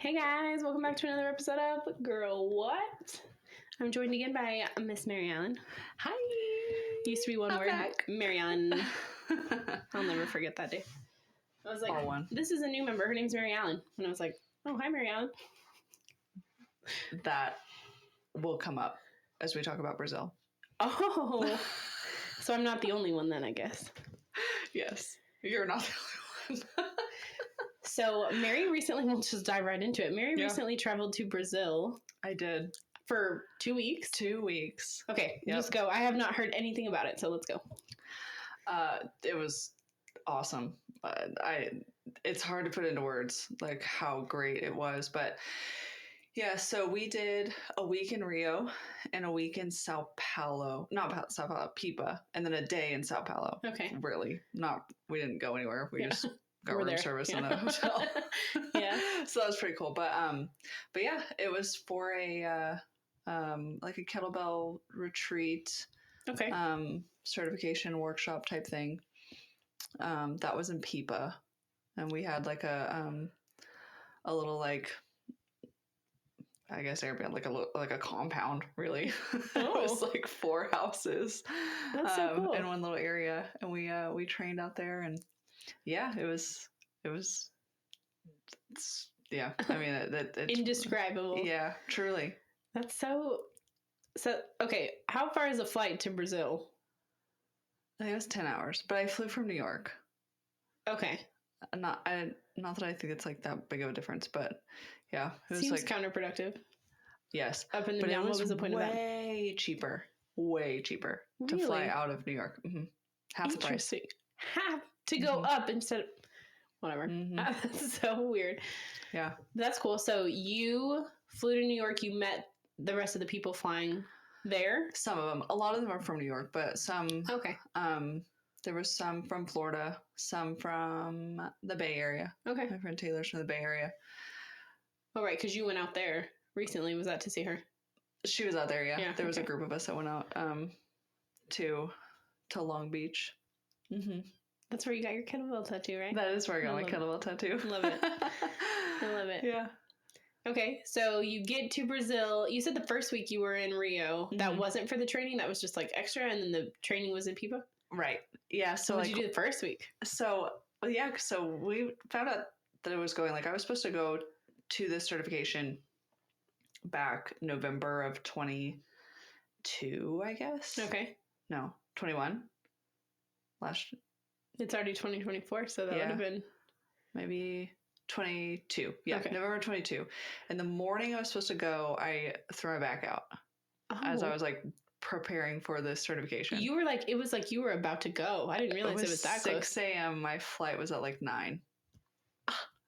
Hey guys, welcome back to another episode of Girl What? I'm joined again by Miss Mary Ellen. Hi. Used to be one I'm word. back. Mary Ellen. I'll never forget that day. I was like, this is a new member. Her name's Mary Ellen. And I was like, oh, hi, Mary Ellen. That will come up as we talk about Brazil. Oh. So I'm not the only one then, I guess. Yes. You're not the only one. So Mary recently, we'll just dive right into it. Mary recently traveled to Brazil. I did. For 2 weeks? 2 weeks. Okay, just go. I have not heard anything about it, so let's go. It was awesome. It's hard to put into words, like how great it was. But yeah, so we did a week in Rio and a week in Sao Paulo. Not Sao Paulo, Pipa. And then a day in Sao Paulo. Okay. Really. We didn't go anywhere. We just got room service in the hotel. Yeah. So that was pretty cool. But yeah, it was for a like a kettlebell retreat. Okay. Certification workshop type thing. That was in Pipa. And we had like a little like, I guess Airbnb, like a compound, really. Oh. It was like 4 houses. That's so cool. In one little area. And we trained out there, and yeah, it was yeah. I mean, it's indescribable. Yeah, truly. That's so. Okay, how far is a flight to Brazil? I think it was 10 hours, but I flew from New York. Okay. Not that I think it's like that big of a difference, but yeah, it was seems like counterproductive. Yes, up and down. What was the point of that? Way cheaper to fly out of New York. Mm-hmm. Half the price. Half to go up instead of whatever. Mm-hmm. That's so weird. Yeah, that's cool. So you flew to New York. You met the rest of the people flying there. Some of them. A lot of them are from New York, but some. Okay. There was some from Florida, some from the Bay Area. Okay. My friend Taylor's from the Bay Area. Oh, right, because you went out there recently. Was that to see her? She was out there, yeah. There was a group of us that went out to Long Beach. Mm-hmm. That's where you got your kettlebell tattoo, right? That is where I got my kettlebell tattoo. Love it. I love it. Yeah. Okay, so you get to Brazil. You said the first week you were in Rio. Mm-hmm. That wasn't for the training. That was just like extra, and then the training was in Pipa? Right. Yeah. So what did you do the first week? So we found out that it was going, like, I was supposed to go to this certification back November of 22, I guess. Okay. No, 21. It's already 2024, so that would have been maybe 22. Yeah, okay. November 22. In the morning I was supposed to go, I threw my back out as I was like preparing for this certification. You were like, it was like you were about to go. I didn't realize it was that 6 a.m. My flight was at like 9.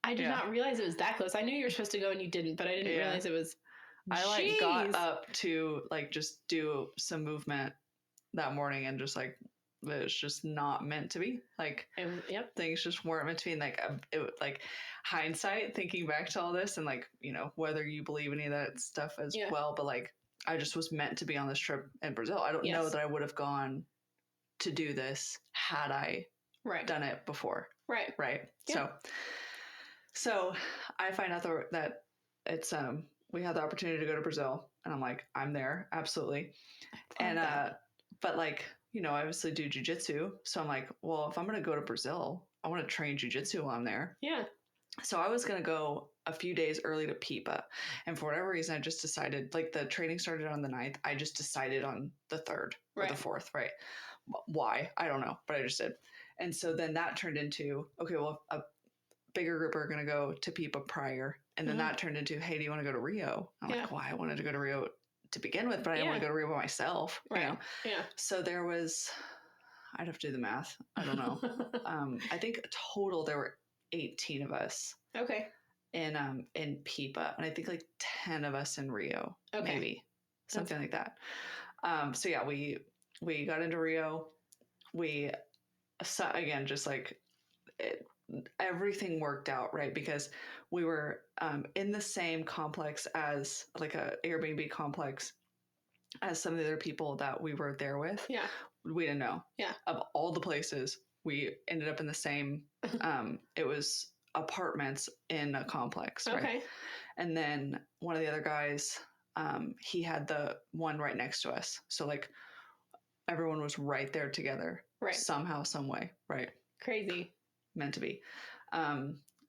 I did not realize it was that close. I knew you were supposed to go and you didn't, but I didn't realize it was. I like got up to like just do some movement that morning, and just like it was just not meant to be. Like things just weren't meant to be. And like hindsight, thinking back to all this, and like, you know, whether you believe any of that stuff as well, but like I just was meant to be on this trip in Brazil. I don't know that I would have gone to do this had I done it before. Right. Yeah. So I find out that it's we had the opportunity to go to Brazil, and I'm like, I'm there, absolutely. And but like, you know, I obviously do jiu-jitsu, so I'm like, well, if I'm gonna go to Brazil, I want to train jiu-jitsu while I'm there. Yeah. So I was gonna go a few days early to Pipa, and for whatever reason, I just decided, like, the training started on the 9th. I just decided on the 3rd or the 4th, right? Why? I don't know, but I just did. And so then that turned into, okay, well, a bigger group are gonna go to Pipa prior, and then that turned into, hey, do you want to go to Rio? I'm like, well, I wanted to go to Rio to begin with, but I didn't want to go to Rio by myself. Right. You know? Yeah. So there was, I'd have to do the math. I don't know. I think total there were 18 of us. Okay. In Pipa, and I think like 10 of us in Rio. Okay. Maybe something like that. So yeah, we got into Rio. We saw, again, just like everything worked out, right? Because we were in the same complex as, like, a Airbnb complex as some of the other people that we were there with. Yeah. We didn't know. Yeah. Of all the places, we ended up in the same, it was apartments in a complex, right? Okay. And then one of the other guys, he had the one right next to us. So like everyone was right there together. Right. Somehow, some way. Right. Crazy. Meant to be.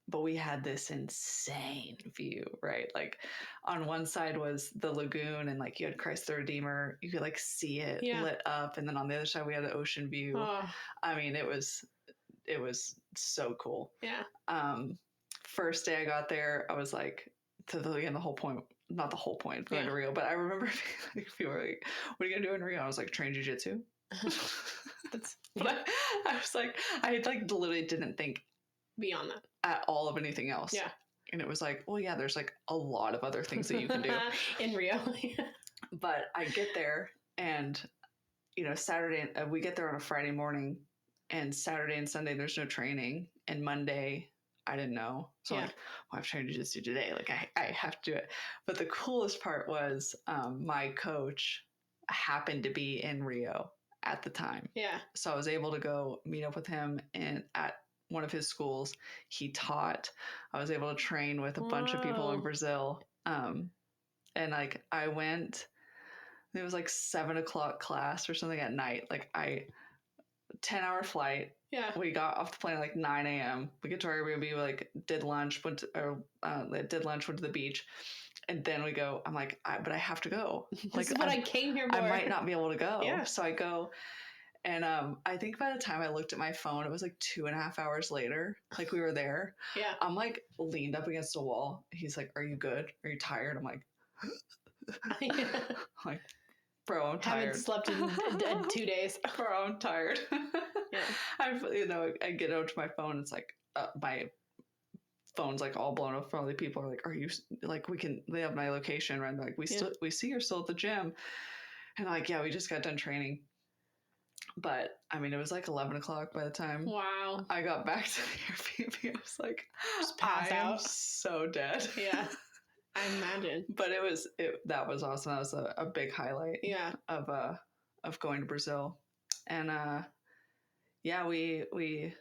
But we had this insane view, right? Like on one side was the lagoon and like you had Christ the Redeemer. You could like see it lit up. And then on the other side we had the ocean view. Oh. I mean, it was so cool. Yeah. First day I got there, I was like, the whole point, not the whole point of going to Rio, but I remember people were like, what are you gonna do in Rio? I was like, train jiu-jitsu. But I was like, I like literally didn't think beyond that at all of anything else. Yeah. And it was like, well, yeah, there's like a lot of other things that you can do in Rio. But I get there and, you know, Saturday, we get there on a Friday morning, and Saturday and Sunday there's no training, and Monday I didn't know. So I'm like, well, I've trained jiu-jitsu today. Like I have to do it. But the coolest part was my coach happened to be in Rio at the time. Yeah. So I was able to go meet up with him at one of his schools. He taught. I was able to train with a bunch of people in Brazil. And like I went, it was like 7:00 class or something at night. Like 10-hour flight. Yeah. We got off the plane at like 9 a.m. We get to our Airbnb, we like did lunch, went to the beach. And then we go, I'm like, but I have to go. Like, this is what I came here for. I might not be able to go. Yeah. So I go. And I think by the time I looked at my phone, it was like 2.5 hours later. Like we were there. Yeah. I'm like leaned up against a wall. He's like, are you good? Are you tired? I'm like, yeah. like, bro, I'm tired. Haven't slept in 2 days. Bro, I'm tired. Yeah. I get out to my phone. It's like my phone's like all blown up. From all the people are like, are you like, they have my location, right? Like we see you're still at the gym. And I'm like, yeah, we just got done training. But I mean, it was like 11 o'clock by the time I got back to the Airbnb. I was like, just pass I'm out. So dead. Yeah. I imagine. But that was awesome. That was a big highlight of going to Brazil. And we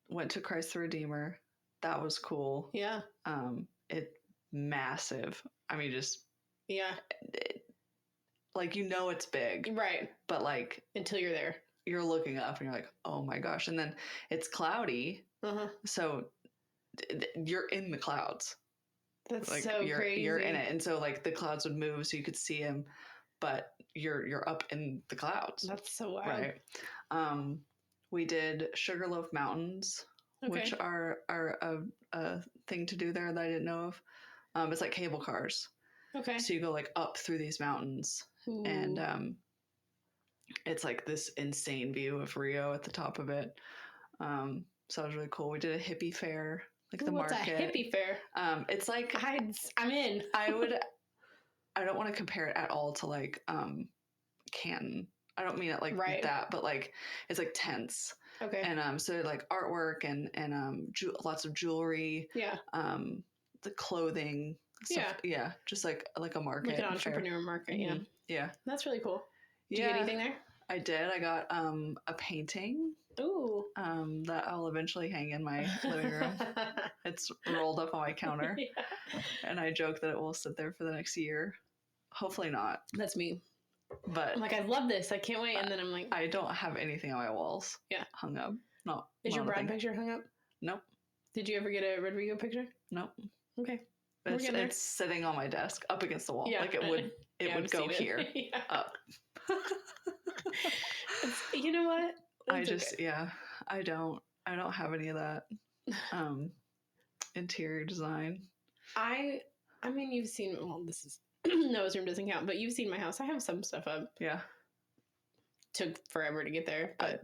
went to Christ the Redeemer. That was cool. Yeah. It massive. I mean, just like, you know, it's big. Right. But like until you're there, you're looking up and you're like, oh my gosh. And then it's cloudy. So you're in the clouds. That's like, so crazy. You're in it. And so like the clouds would move so you could see him, but you're up in the clouds. That's so wild. Right. We did Sugarloaf Mountains, which are a thing to do there that I didn't know of. It's like cable cars. Okay. So you go like up through these mountains. Ooh. And it's like this insane view of Rio at the top of it. So that was really cool. We did a hippie fair, like the market. What's a hippie fair? It's like I'm in. I don't want to compare it at all to like Canton. I don't mean it like that, but like it's like tents. Okay. And so like artwork and lots of jewelry. Yeah. The clothing. Stuff. Yeah. Just like a market. Like an entrepreneur market. Yeah. Mm-hmm. Yeah. That's really cool. Did you get anything there? I did. I got a painting. Ooh. That I'll eventually hang in my living room. It's rolled up on my counter. Yeah. And I joke that it will sit there for the next year. Hopefully not. That's me. But I'm like, I love this. I can't wait. And then I'm like, I don't have anything on my walls. Yeah. Hung up. No. Is your Brad picture hung up? Nope. Did you ever get a Rodrigo picture? Nope. Okay. It's sitting on my desk up against the wall. Yeah. Like it would go here. Yeah. Up. You know what? That's I don't have any of that interior design. I mean, you've seen, well, this is Noah's room doesn't count, but you've seen my house. I have some stuff up. Yeah. Took forever to get there, but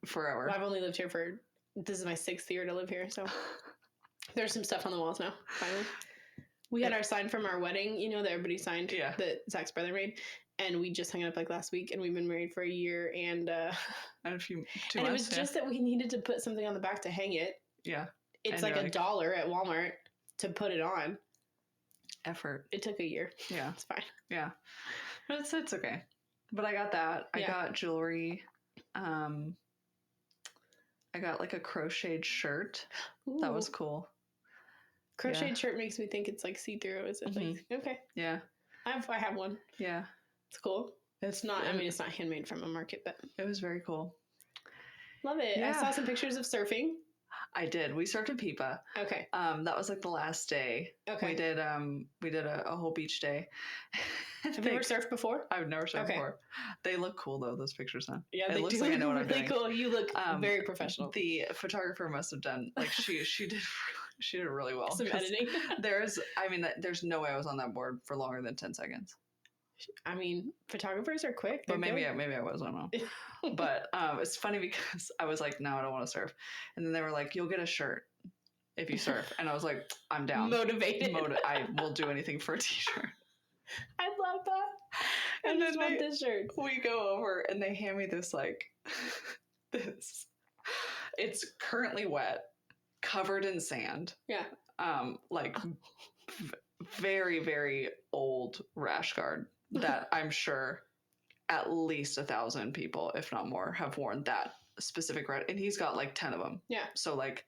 forever. I've only lived here this is my 6th year to live here, so there's some stuff on the walls now. Finally, we had our sign from our wedding, you know, that everybody signed that Zach's brother made, and we just hung it up like last week, and we've been married for a year, and a few 2 and months, it was just that we needed to put something on the back to hang it. Yeah, it's like $1 at Walmart to put it on. Effort. It took a year. Yeah, it's fine. Yeah, but it's okay. But I got that. I got jewelry. I got like a crocheted shirt. Ooh. That was cool. Crocheted shirt makes me think it's like see-through. Is it like okay? Yeah. I have one. Yeah. It's cool. It's not. I mean, it's not handmade from a market, but it was very cool. Love it. Yeah. I saw some pictures of surfing. I did. We surfed in Pipa. Okay. That was like the last day. Okay. We did a whole beach day. Have you ever surfed before? I've never surfed before. They look cool though, those pictures now. Yeah, they looks like I know what I'm doing. Cool. You look very professional. The photographer must have done like she did really well. Some editing. There's no way I was on that board for longer than 10 seconds. I mean, photographers are quick. But maybe I was, I don't know. But it's funny because I was like, no, I don't want to surf. And then they were like, you'll get a shirt if you surf. And I was like, I'm down. Motivated. I will do anything for a t-shirt. I love that. And then want this shirt. We go over and they hand me this like, this. It's currently wet, covered in sand. Yeah. Like very, very old rash guard that I'm sure at least 1,000 people, if not more, have worn that specific red. And he's got like 10 of them. Yeah. So like,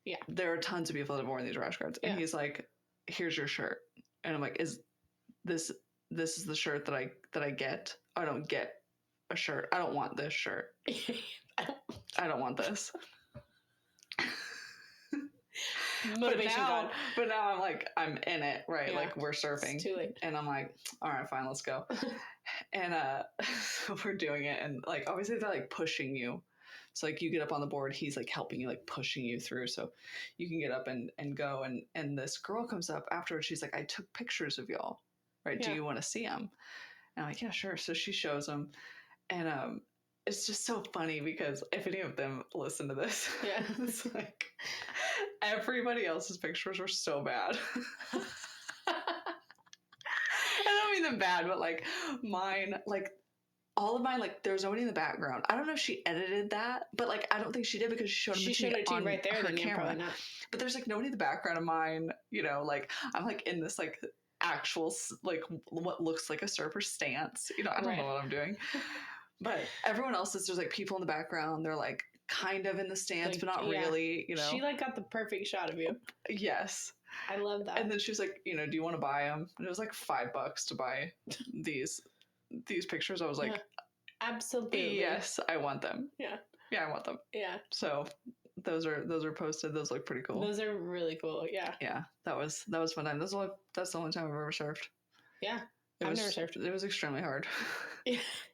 yeah, there are tons of people that have worn these rash guards. And he's like, here's your shirt. And I'm like, is this is the shirt that I get? I don't get a shirt. I don't want this shirt. I don't want this. But now I'm like, I'm in it, right? Yeah. Like we're surfing. It's too late. And I'm like, all right, fine, let's go. And so we're doing it, and like obviously they're like pushing you. So like you get up on the board, he's like helping you, like pushing you through so you can get up and go. And this girl comes up afterwards, she's like, I took pictures of y'all, right? Yeah. Do you want to see them? And I'm like, yeah, sure. So she shows them, and it's just so funny because if any of them listen to this, it's like everybody else's pictures were so bad. I don't mean them bad, but like mine, like all of mine, like there was nobody in the background. I don't know if she edited that, but like I don't think she did because she showed it to me right there on her camera. But there's like nobody in the background of mine, you know, like I'm like in this like actual like what looks like a surfer stance, you know, I don't know what I'm doing. But everyone else is, there's like people in the background. They're like kind of in the stance, like, but not really, you know. She like got the perfect shot of you. Yes. I love that. And then she was like, you know, do you want to buy them? And it was like $5 to buy these pictures. I was like, absolutely. Yes, I want them. Yeah. Yeah, I want them. Yeah. So those are posted. Those look pretty cool. Those are really cool. Yeah. Yeah. That was fun time. That's the only time I've ever surfed. Yeah. I've never surfed. It was extremely hard.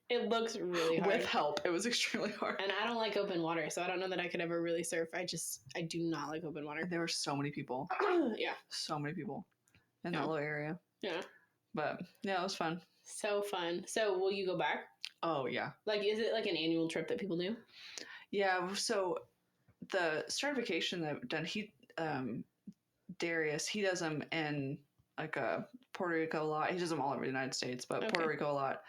It looks really hard. With help, it was extremely hard. And I don't like open water, so I don't know that I could ever really surf. I do not like open water. There were so many people. Yeah. So many people in that little area. Yeah. But yeah, it was fun. So fun. So will you go back? Oh, yeah. Like, is it like an annual trip that people do? Yeah. So the certification that I've done, Darius, he does them in like Puerto Rico a lot. He does them all over the United States, but Puerto Rico a lot.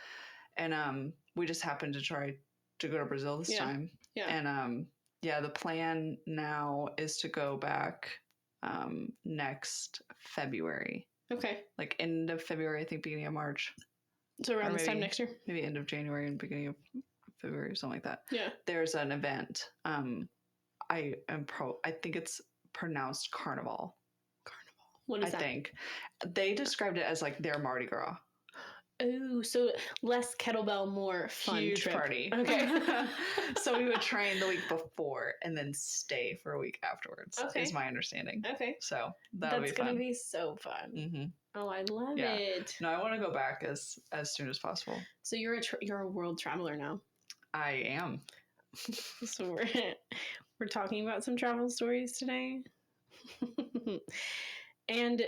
And we just happened to try to go to Brazil this time. Yeah. And the plan now is to go back next February. Okay. Like end of February, I think beginning of March. So around this time next year? Maybe end of January and beginning of February, something like that. Yeah. There's an event. I think it's pronounced Carnival. What is that? I think. They described it as like their Mardi Gras. Oh, so less kettlebell, more fun. Huge trip. Party. Okay. So we would train the week before and then stay for a week afterwards. Okay. Is my understanding. Okay. So that's going to be so fun. Mm-hmm. Oh, I love it. No, I want to go back as soon as possible. So you're a world traveler now. I am. So we're talking about some travel stories today. And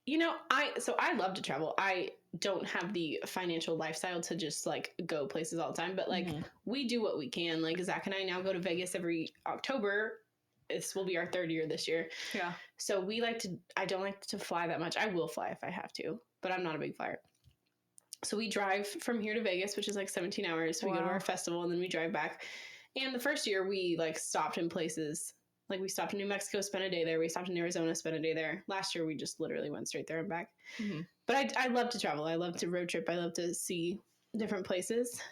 you know, I love to travel. I don't have the financial lifestyle to just like go places all the time, but like we do what we can. Like Zach and I now go to Vegas every October. This will be our 3rd year this year. Yeah. So I don't like to fly that much. I will fly if I have to, but I'm not a big flyer. So we drive from here to Vegas, which is like 17 hours. So we go to our festival and then we drive back. And the first year we like stopped in places. Like we stopped in New Mexico, spent a day there. We stopped in Arizona, spent a day there. Last year we just literally went straight there and back. Mm-hmm. But I love to travel. I love to road trip. I love to see different places.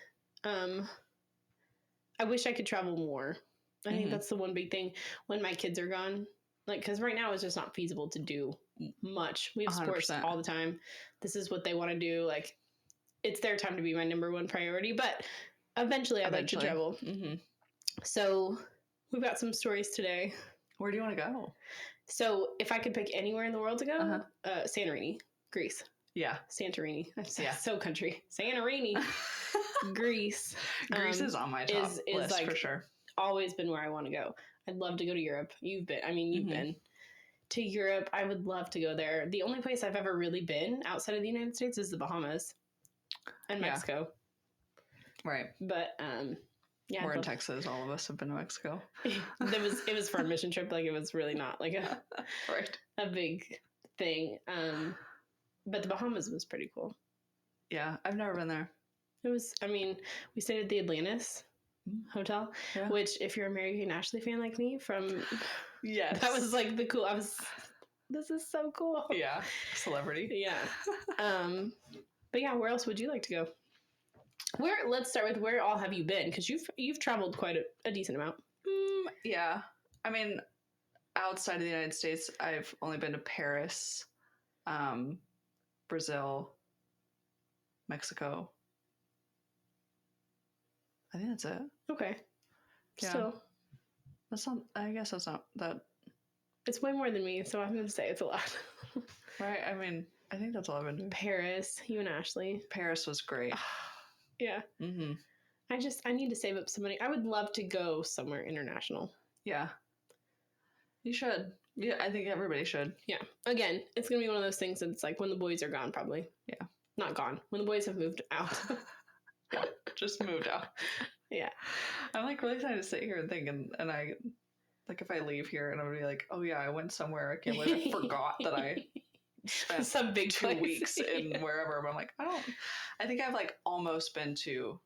I wish I could travel more. I think that's the one big thing when my kids are gone. Like, because right now it's just not feasible to do much. We have sports 100%. All the time. This is what they want to do. Like, it's their time to be my number one priority. But eventually I'd like to travel. Mm-hmm. So we've got some stories today. Where do you want to go? So if I could pick anywhere in the world to go, Santorini, Greece. Yeah. Santorini. Yeah. So country. Santorini, Greece. Greece is on my top list like, for sure. Always been where I want to go. I'd love to go to Europe. You've been to Europe. I would love to go there. The only place I've ever really been outside of the United States is the Bahamas and Mexico. Right. But, yeah. We're in Texas. All of us have been to Mexico. It was for a mission trip. Like, it was really not like a big thing. But the Bahamas was pretty cool. Yeah. I've never been there. It was, we stayed at the Atlantis Hotel, which if you're a Mary-Kate Ashley fan like me that was like the cool, this is so cool. Yeah. Celebrity. Yeah. But yeah, where else would you like to go? Let's start with where all have you been? Because you've traveled quite a decent amount. Yeah. Outside of the United States, I've only been to Paris, Brazil, Mexico. I think that's it. Okay. Yeah. Still. I guess that's not that. It's way more than me, so I'm going to say it's a lot. Right. I think that's all I've been doing. Paris, you and Ashley. Paris was great. Yeah. Mm-hmm. I need to save up some money. I would love to go somewhere international. Yeah. You should. Yeah, I think everybody should. Yeah. Again, it's going to be one of those things that's like when the boys are gone, probably. Yeah. Not gone. When the boys have moved out. Yeah, just moved out. Yeah. I'm like really excited to sit here and think and I like if I leave here and I'm gonna be like, oh yeah, I went somewhere, I can't believe I forgot that I spent some big 2 weeks in wherever. But I'm like, I think I've like almost been to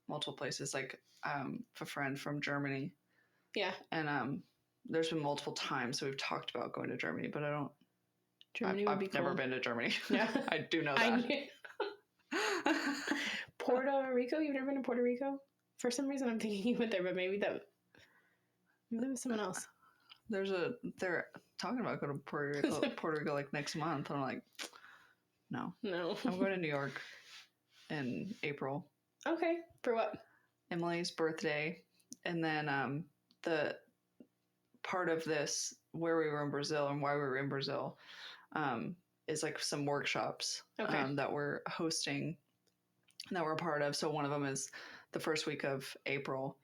multiple places, like a friend from Germany. Yeah. And there's been multiple times that we've talked about going to Germany, but I've never been to Germany. Yeah. I do know that. Puerto Rico? You've never been to Puerto Rico? For some reason I'm thinking you went there, but maybe that was someone else. They're talking about going to Puerto Rico like next month. And I'm like, no. I'm going to New York in April. Okay. For what? Emily's birthday. And then the part of this, where we were in Brazil and why we were in Brazil, is like some workshops that we're hosting and that we're a part of. So one of them is the first week of April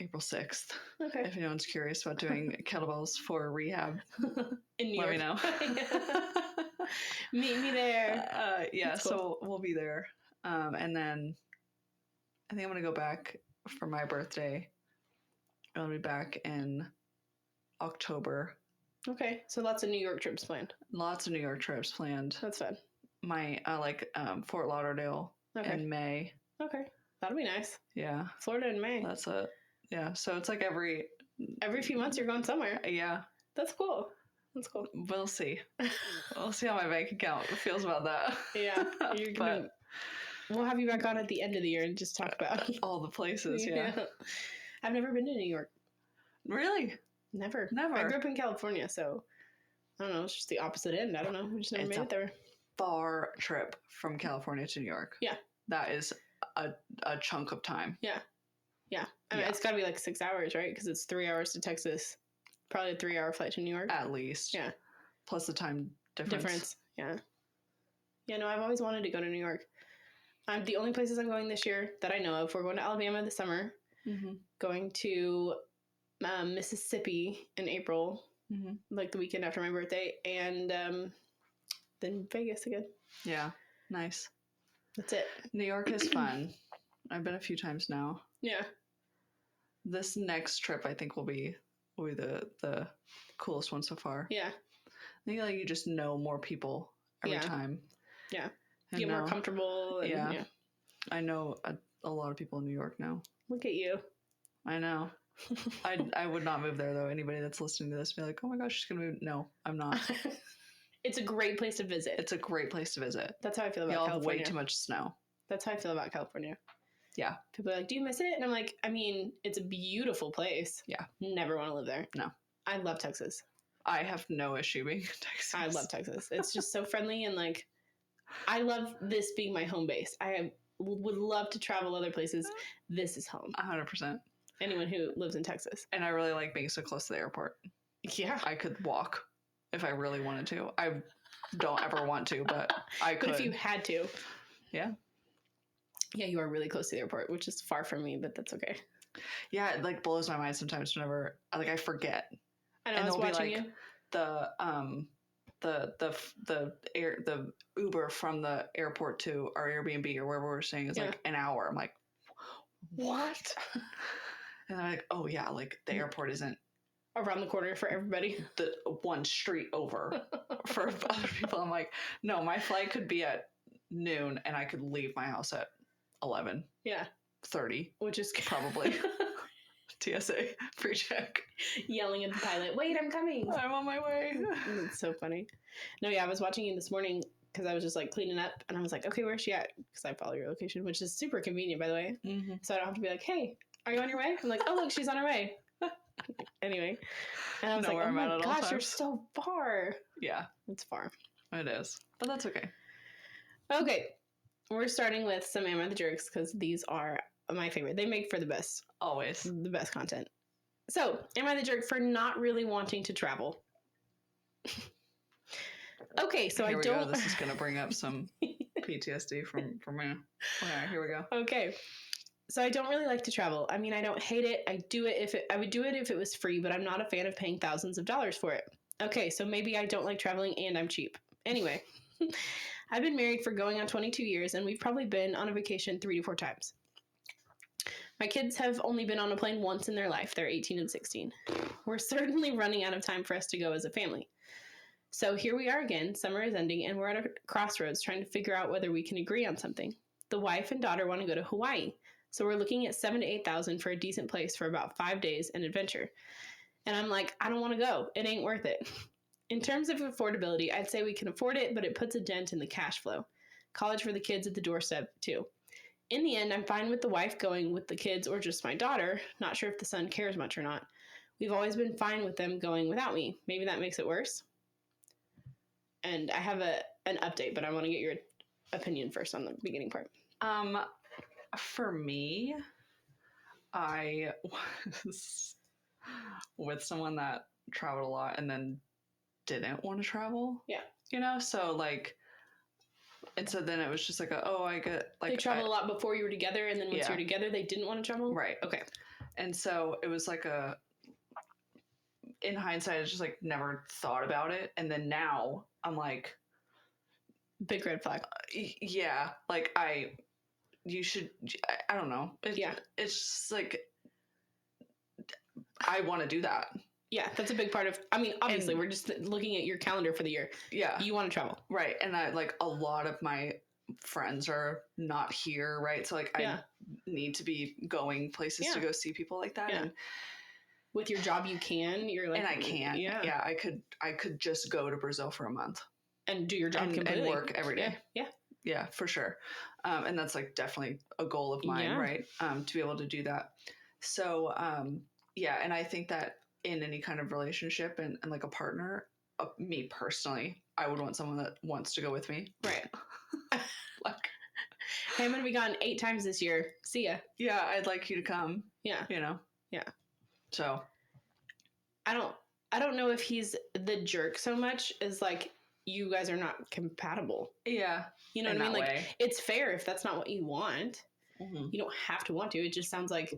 6th. Okay. If anyone's curious about doing kettlebells for rehab in New York, let me know. Meet me there. Yeah, cool. So we'll be there. And then I think I'm going to go back for my birthday. I'll be back in October. Okay, so lots of New York trips planned. Lots of New York trips planned. That's fun. My Fort Lauderdale in May. Okay, that'll be nice. Yeah, Florida in May. That's it. Yeah, so it's like every few months you're going somewhere. Yeah, that's cool. That's cool. We'll see. We'll see how my bank account feels about that. Yeah, we'll have you back on at the end of the year and just talk about all the places. Yeah. I've never been to New York. Really? Never. I grew up in California, so I don't know. It's just the opposite end. I don't know. We just never made it there. Far trip from California to New York. Yeah. That is a chunk of time. Yeah. Yeah. It's got to be like 6 hours, right? Because it's 3 hours to Texas. Probably a 3-hour flight to New York. At least. Yeah. Plus the time difference. Yeah. Yeah, no, I've always wanted to go to New York. The only places I'm going this year that I know of, we're going to Alabama this summer. Mm-hmm. Going to Mississippi in April, like the weekend after my birthday, and then Vegas again. Yeah, nice. That's it. New York is fun. I've been a few times now. Yeah. This next trip, I think, will be the coolest one so far. Yeah. I think you just know more people every time. Yeah. Get more comfortable. And, yeah. I know a lot of people in New York now. Look at you. I know. I would not move there though. Anybody that's listening to this be like, oh my gosh, she's gonna move. No, I'm not. It's a great place to visit. It's a great place to visit. That's how I feel about California. Y'all have way too much snow. That's how I feel about California. Yeah. People are like, do you miss it? And I'm like, it's a beautiful place. Yeah. Never want to live there. No. I love Texas. I have no issue being in Texas. I love Texas. It's just so friendly and like, I love this being my home base. I would love to travel other places. This is home. 100%. Anyone who lives in Texas. And I really like being so close to the airport. Yeah. I could walk if I really wanted to. I don't ever want to, but I could. But if you had to. Yeah. Yeah, you are really close to the airport, which is far from me, but that's okay. Yeah, it like blows my mind sometimes whenever like I forget. I know, and I was watching you. The Uber from the airport to our Airbnb or wherever we're staying is like an hour. I'm like, what? And I'm like, oh yeah, like the airport isn't around the corner for everybody. The one street over for other people. I'm like, no, my flight could be at noon and I could leave my house at 11. Yeah. 30. Which is probably TSA pre-check. Yelling at the pilot, wait, I'm coming. I'm on my way. It's so funny. No, yeah, I was watching you this morning because I was just like cleaning up and I was like, okay, where's she at? Because I follow your location, which is super convenient, by the way. Mm-hmm. So I don't have to be like, hey, are you on your way? I'm like, oh, look, she's on her way. Anyway. And I was like, oh my gosh, you're so far. Yeah. It's far. It is. But that's okay. Okay. We're starting with some Am I the Jerks because these are my favorite. They make for the best. Always. The best content. So, am I the jerk for not really wanting to travel? Okay, so here I don't... This is going to bring up some PTSD from me. Alright, here we go. Okay. So I don't really like to travel. I mean, I don't hate it. I would do it if it was free, but I'm not a fan of paying thousands of dollars for it. Okay, so maybe I don't like traveling and I'm cheap. Anyway, I've been married for going on 22 years and we've probably been on a vacation 3 to 4 times. My kids have only been on a plane once in their life. They're 18 and 16. We're certainly running out of time for us to go as a family. So here we are again. Summer is ending and we're at a crossroads trying to figure out whether we can agree on something. The wife and daughter want to go to Hawaii. So we're looking at $7,000 to $8,000 for a decent place for about 5 days and adventure. And I'm like, I don't want to go. It ain't worth it. In terms of affordability, I'd say we can afford it, but it puts a dent in the cash flow. College for the kids at the doorstep too. In the end, I'm fine with the wife going with the kids or just my daughter. Not sure if the son cares much or not. We've always been fine with them going without me. Maybe that makes it worse. And I have an update, but I want to get your opinion first on the beginning part. For me, I was with someone that traveled a lot and then didn't want to travel. Yeah. You know, so like, and so then it was just like, I get like. They traveled a lot before you were together, and then once you were together, they didn't want to travel? Right. Okay. And so it was like in hindsight, I just like never thought about it. And then now I'm like. Big red flag. Yeah. Like you should, I don't know. It's just like, I want to do that. Yeah, that's a big part of, I mean, obviously, we're just looking at your calendar for the year. Yeah. You want to travel. Right. And a lot of my friends are not here, right? So, I need to be going places to go see people like that. Yeah. And with your job, you can. You're like... And I can. Yeah. I could just go to Brazil for a month. And do your job completely. And work every day. Yeah. Yeah, for sure. And that's definitely a goal of mine, right? To be able to do that. So, and I think that in any kind of relationship and like a partner, me personally, I would want someone that wants to go with me. Right. Hey, I'm going to be gone 8 times this year. See ya. Yeah, I'd like you to come. Yeah. You know? Yeah. So. I don't know if he's the jerk so much as like, you guys are not compatible. Yeah. You know what I mean? Like, it's fair if that's not what you want. Mm-hmm. You don't have to want to. It just sounds like...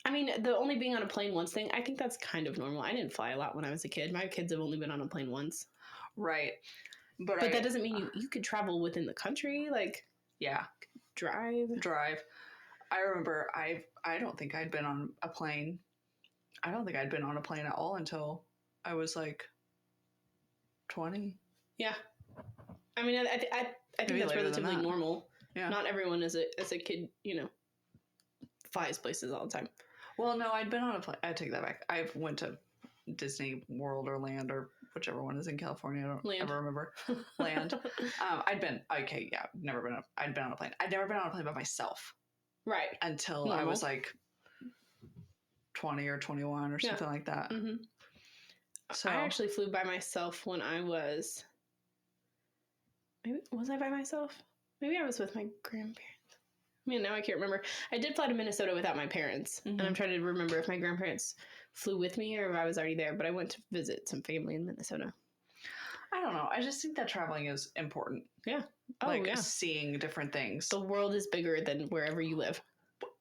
I mean, the only being on a plane once thing, I think that's kind of normal. I didn't fly a lot when I was a kid. My kids have only been on a plane once. Right. But that doesn't mean you could travel within the country. Like... Yeah. Drive. I remember I don't think I'd been on a plane. I don't think I'd been on a plane at all until I was like... 20. Yeah. I mean, I think that's relatively normal. Yeah. Not everyone as a kid, flies places all the time. Well, no, I'd been on a plane. I take that back. I went to Disney World or Land or whichever one is in California. I don't ever remember. Land. I'd been on a plane. I'd never been on a plane by myself. Right. Until I was like 20 or 21 or something like that. Mm-hmm. So I actually flew by myself when I was... Was I by myself? Maybe I was with my grandparents. I mean, now I can't remember. I did fly to Minnesota without my parents. Mm-hmm. And I'm trying to remember if my grandparents flew with me or if I was already there. But I went to visit some family in Minnesota. I don't know. I just think that traveling is important. Yeah. Oh, like, seeing different things. The world is bigger than wherever you live.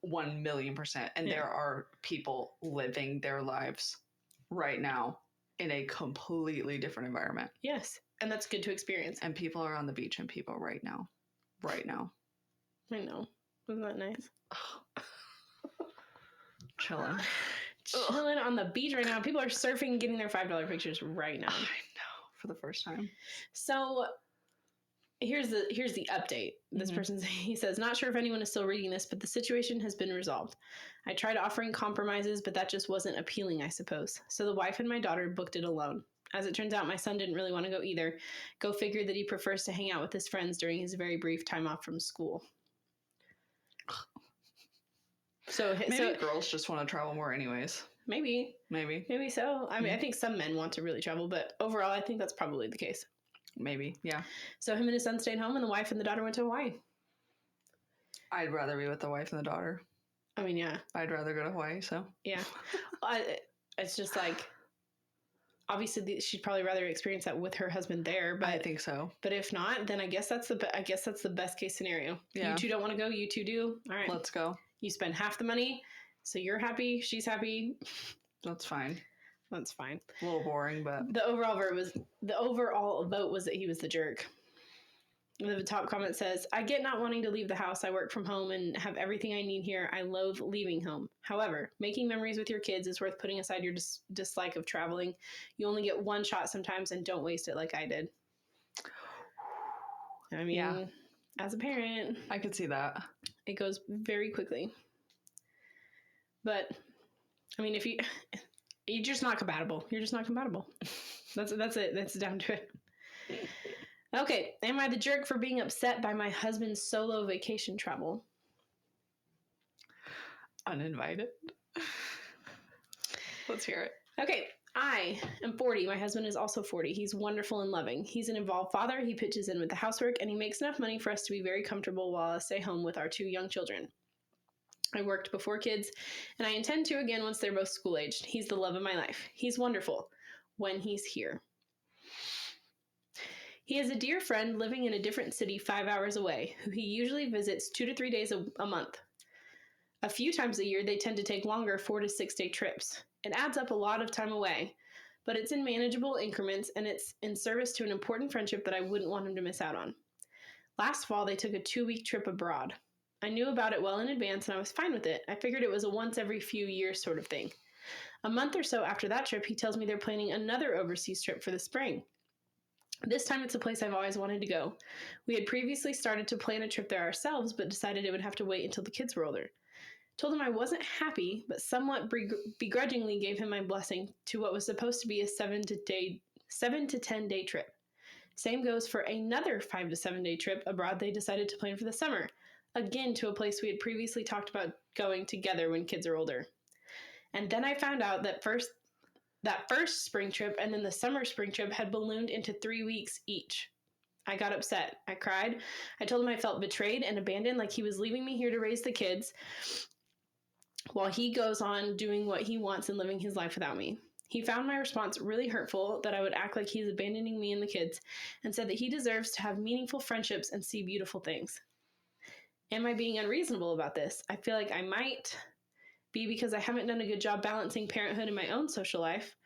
1,000,000%. And there are people living their lives right now in a completely different environment. Yes. And that's good to experience. And people are on the beach and people right now. Right now. I know. Isn't that nice? Chilling. Chilling on the beach right now. People are surfing, getting their $5 pictures right now. I know. For the first time. So here's the update. This he says, not sure if anyone is still reading this, but the situation has been resolved. I tried offering compromises, but that just wasn't appealing, I suppose. So the wife and my daughter booked it alone. As it turns out, my son didn't really want to go either. Go figure that he prefers to hang out with his friends during his very brief time off from school. So maybe girls just want to travel more anyways. Maybe so. I mean, I think some men want to really travel, but overall, I think that's probably the case. Maybe, yeah. So him and his son stayed home, and the wife and the daughter went to Hawaii. I'd rather be with the wife and the daughter. I mean, yeah. I'd rather go to Hawaii, so. Yeah. It's just like, obviously, she'd probably rather experience that with her husband there. But I think so. But if not, then I guess that's the best case scenario. Yeah. You two don't want to go. You two do. All right. Let's go. You spend half the money, so you're happy. She's happy. That's fine. That's fine. A little boring, but the overall vote was that he was the jerk. The top comment says, I get not wanting to leave the house. I work from home and have everything I need here. I loathe leaving home. However, making memories with your kids is worth putting aside your dislike of traveling. You only get one shot sometimes, and don't waste it like I did. I mean, as a parent, I could see that. It goes very quickly. But, I mean, if you're just not compatible. You're just not compatible. That's it. That's down to it. Okay. Am I the jerk for being upset by my husband's solo vacation travel? Uninvited. Let's hear it. Okay. I am 40. My husband is also 40. He's wonderful and loving. He's an involved father. He pitches in with the housework, and he makes enough money for us to be very comfortable while I stay home with our 2 young children. I worked before kids, and I intend to again once they're both school-aged. He's the love of my life. He's wonderful when he's here. He has a dear friend living in a different city 5 hours away, who he usually visits 2 to 3 days a month. A few times a year, they tend to take longer 4 to 6 day trips. It adds up a lot of time away, but it's in manageable increments, and it's in service to an important friendship that I wouldn't want him to miss out on. Last fall, they took a 2-week trip abroad. I knew about it well in advance, and I was fine with it. I figured it was a once every few years sort of thing. A month or so after that trip, he tells me they're planning another overseas trip for the spring. This time it's a place I've always wanted to go. We had previously started to plan a trip there ourselves, but decided it would have to wait until the kids were older. Told him I wasn't happy, but somewhat begrudgingly gave him my blessing to what was supposed to be a 7 to 10 day trip. Same goes for another 5 to 7 day trip abroad they decided to plan for the summer. Again, to a place we had previously talked about going together when kids are older. And then I found out that that first spring trip and then the summer spring trip had ballooned into 3 weeks each. I got upset. I cried. I told him I felt betrayed and abandoned, like he was leaving me here to raise the kids while he goes on doing what he wants and living his life without me. He found my response really hurtful, that I would act like he's abandoning me and the kids, and said that he deserves to have meaningful friendships and see beautiful things. Am I being unreasonable about this? I feel like I might be, because I haven't done a good job balancing parenthood in my own social life,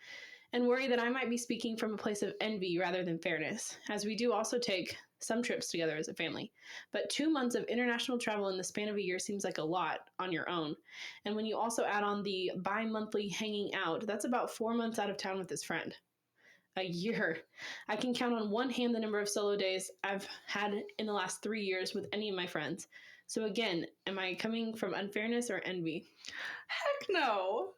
and worry that I might be speaking from a place of envy rather than fairness, as we do also take some trips together as a family. But 2 months of international travel in the span of a year seems like a lot on your own. And when you also add on the bi-monthly hanging out, that's about 4 months out of town with his friend. A year. I can count on one hand the number of solo days I've had in the last 3 years with any of my friends. So again, am I coming from unfairness or envy? Heck no.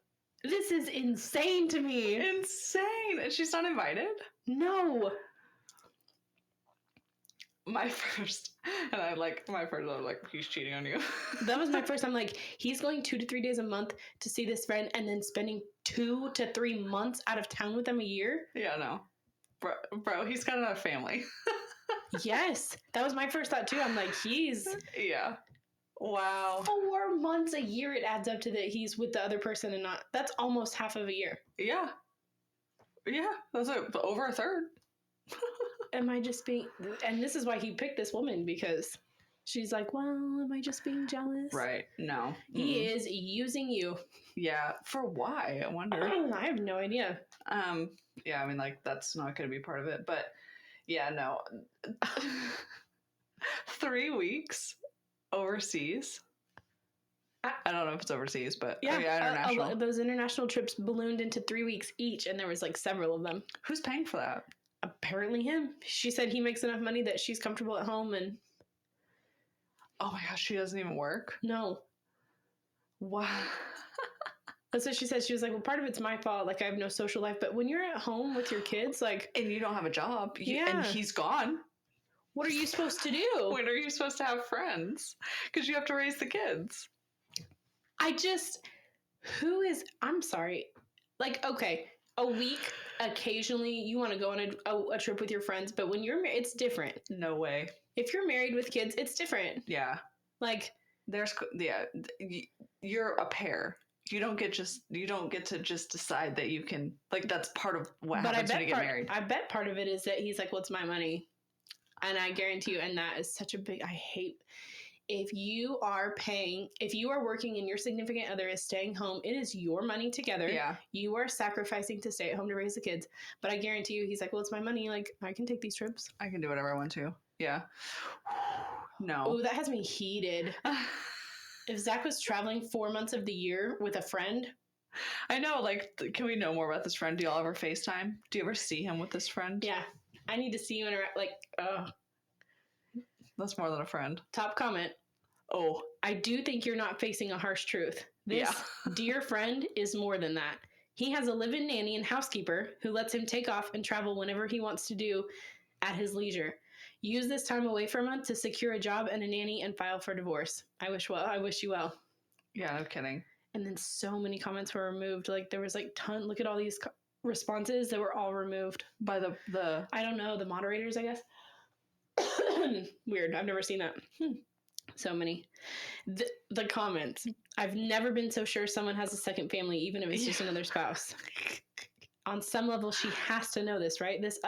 This is insane to me. Insane. And she's not invited? No. my first, I was like, he's cheating on you. That was my first. I'm like, he's going 2 to 3 days a month to see this friend and then spending 2 to 3 months out of town with them a year. Yeah, no. Bro, he's got a family. Yes. That was my first thought too. I'm like, yeah. Wow. 4 months a year it adds up to that he's with the other person and not. That's almost half of a year. Yeah. Yeah. That's over a third. Am I just being... And this is why he picked this woman, because she's like, well, am I just being jealous? Right. No. He is using you. Yeah. For why? I wonder. I have no idea. Yeah, I mean, like, that's not going to be part of it. But, yeah, no. 3 weeks overseas. I don't know if it's overseas, but yeah, international. Those international trips ballooned into 3 weeks each, and there was like several of them. Who's paying for that? Apparently him. She said he makes enough money that she's comfortable at home, and oh my gosh, she doesn't even work? No. Wow. That's what she said. She was like, well, part of it's my fault. Like, I have no social life. But when you're at home with your kids, like... And you don't have a job. And he's gone. What are you supposed to do? When are you supposed to have friends? Because you have to raise the kids. I'm sorry. Like, okay, a week, occasionally, you want to go on a trip with your friends. But when you're married, it's different. No way. If you're married with kids, it's different. Yeah. Like... You're a pair. You don't get to just decide that you can, like, that's part of what happens when you get married. I bet part of it is that he's like, well, it's my money. And I guarantee you, and that is such a big, I hate, if you are working and your significant other is staying home, it is your money together. Yeah. You are sacrificing to stay at home to raise the kids. But I guarantee you, he's like, well, it's my money. Like, I can take these trips. I can do whatever I want to. Yeah. No. Oh, that has me heated. If Zach was traveling 4 months of the year with a friend. I know, like, can we know more about this friend? Do y'all ever FaceTime? Do you ever see him with this friend? Yeah. I need to see you That's more than a friend. Top comment. Oh. I do think you're not facing a harsh truth. This dear friend is more than that. He has a live-in nanny and housekeeper who lets him take off and travel whenever he wants to do at his leisure. Use this time away for a month to secure a job and a nanny and file for divorce. I wish you well. Yeah, no kidding. And then so many comments were removed. Like, there was like look at all these responses that were all removed. By the I don't know, the moderators, I guess. Weird. I've never seen that. So many. The comments. I've never been so sure someone has a second family, even if it's just another spouse. On some level, she has to know this, right? This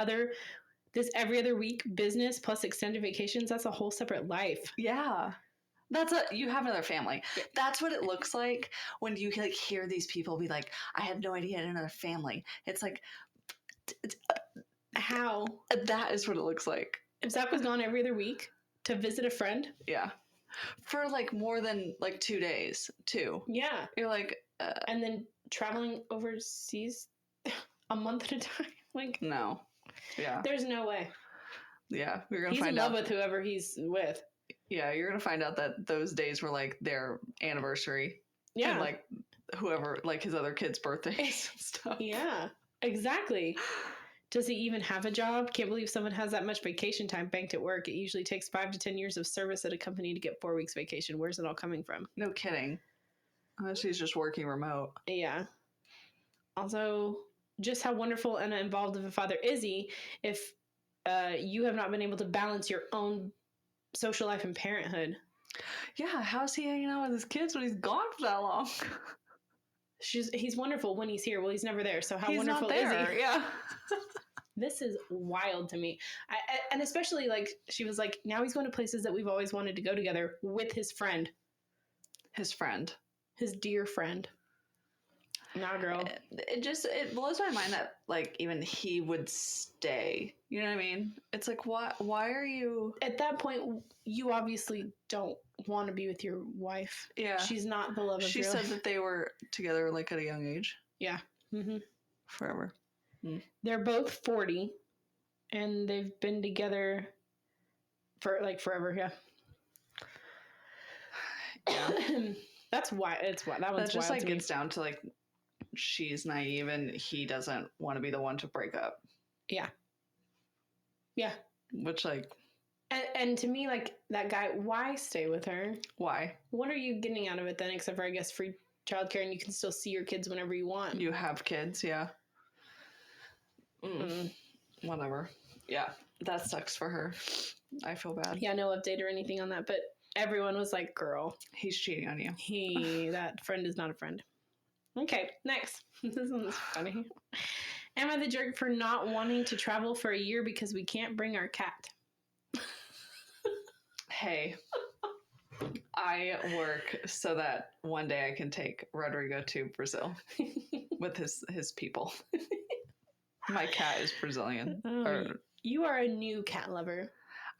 every other week business plus extended vacations, that's a whole separate life. Yeah. You have another family. That's what it looks like when you like hear these people be like, I had no idea I had another family. It's like, how? That is what it looks like. If Zach was gone every other week to visit a friend. Yeah. For like more than like 2 days too. Yeah. You're like. And then traveling overseas a month at a time. Like. No. Yeah. There's no way. Yeah. We're going to find out. He's in love with whoever he's with. Yeah. You're going to find out that those days were like their anniversary. Yeah. And like whoever, like his other kids' birthdays and stuff. Yeah. Exactly. Does he even have a job? Can't believe someone has that much vacation time banked at work. It usually takes 5 to 10 years of service at a company to get 4 weeks vacation. Where's it all coming from? No kidding. Unless he's just working remote. Yeah. Also, just how wonderful and involved of a father is he if you have not been able to balance your own social life and parenthood? Yeah, how's he hanging out with his kids when he's gone for that long? He's wonderful when he's here. Well, he's never there, so how he's wonderful not there. is he? Yeah. This is wild to me. And especially, like, she was like, now he's going to places that we've always wanted to go together with his friend. His friend. His dear friend. Nah, girl. It blows my mind that, like, even he would stay. You know what I mean? It's like, why are you... At that point, you obviously don't want to be with your wife. Yeah. She's not the love of your life. She said that they were together, like, at a young age. Yeah. Mm-hmm. Forever. They're both 40, and they've been together for, like, forever, yeah. Yeah. That's why, that one's just, wild like, gets down to, like, she's naive and he doesn't want to be the one to break up. Yeah. Yeah. Which, like... And to me, like, that guy, why stay with her? Why? What are you getting out of it then, except for, I guess, free childcare, and you can still see your kids whenever you want? You have kids, yeah. Whatever. Yeah, that sucks for her. I feel bad. Yeah, no update or anything on that, but everyone was like, girl. He's cheating on you. That friend is not a friend. Okay, next. This one's funny. Am I the jerk for not wanting to travel for a year because we can't bring our cat? Hey, I work so that one day I can take Rodrigo to Brazil with his people. My cat is Brazilian. You are a new cat lover.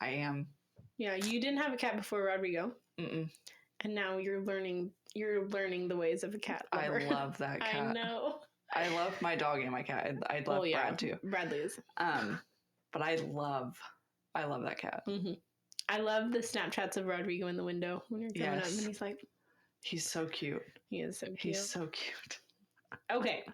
I am. Yeah, you didn't have a cat before Rodrigo. Mm-mm. And now you're learning the ways of a cat lover. I love that cat. I know. I love my dog and my cat. I love Brad too. Bradley is. But I love that cat. Mm-hmm. I love the Snapchats of Rodrigo in the window when you're coming up, and he's like, he's so cute. He is so cute. He's so cute. Okay.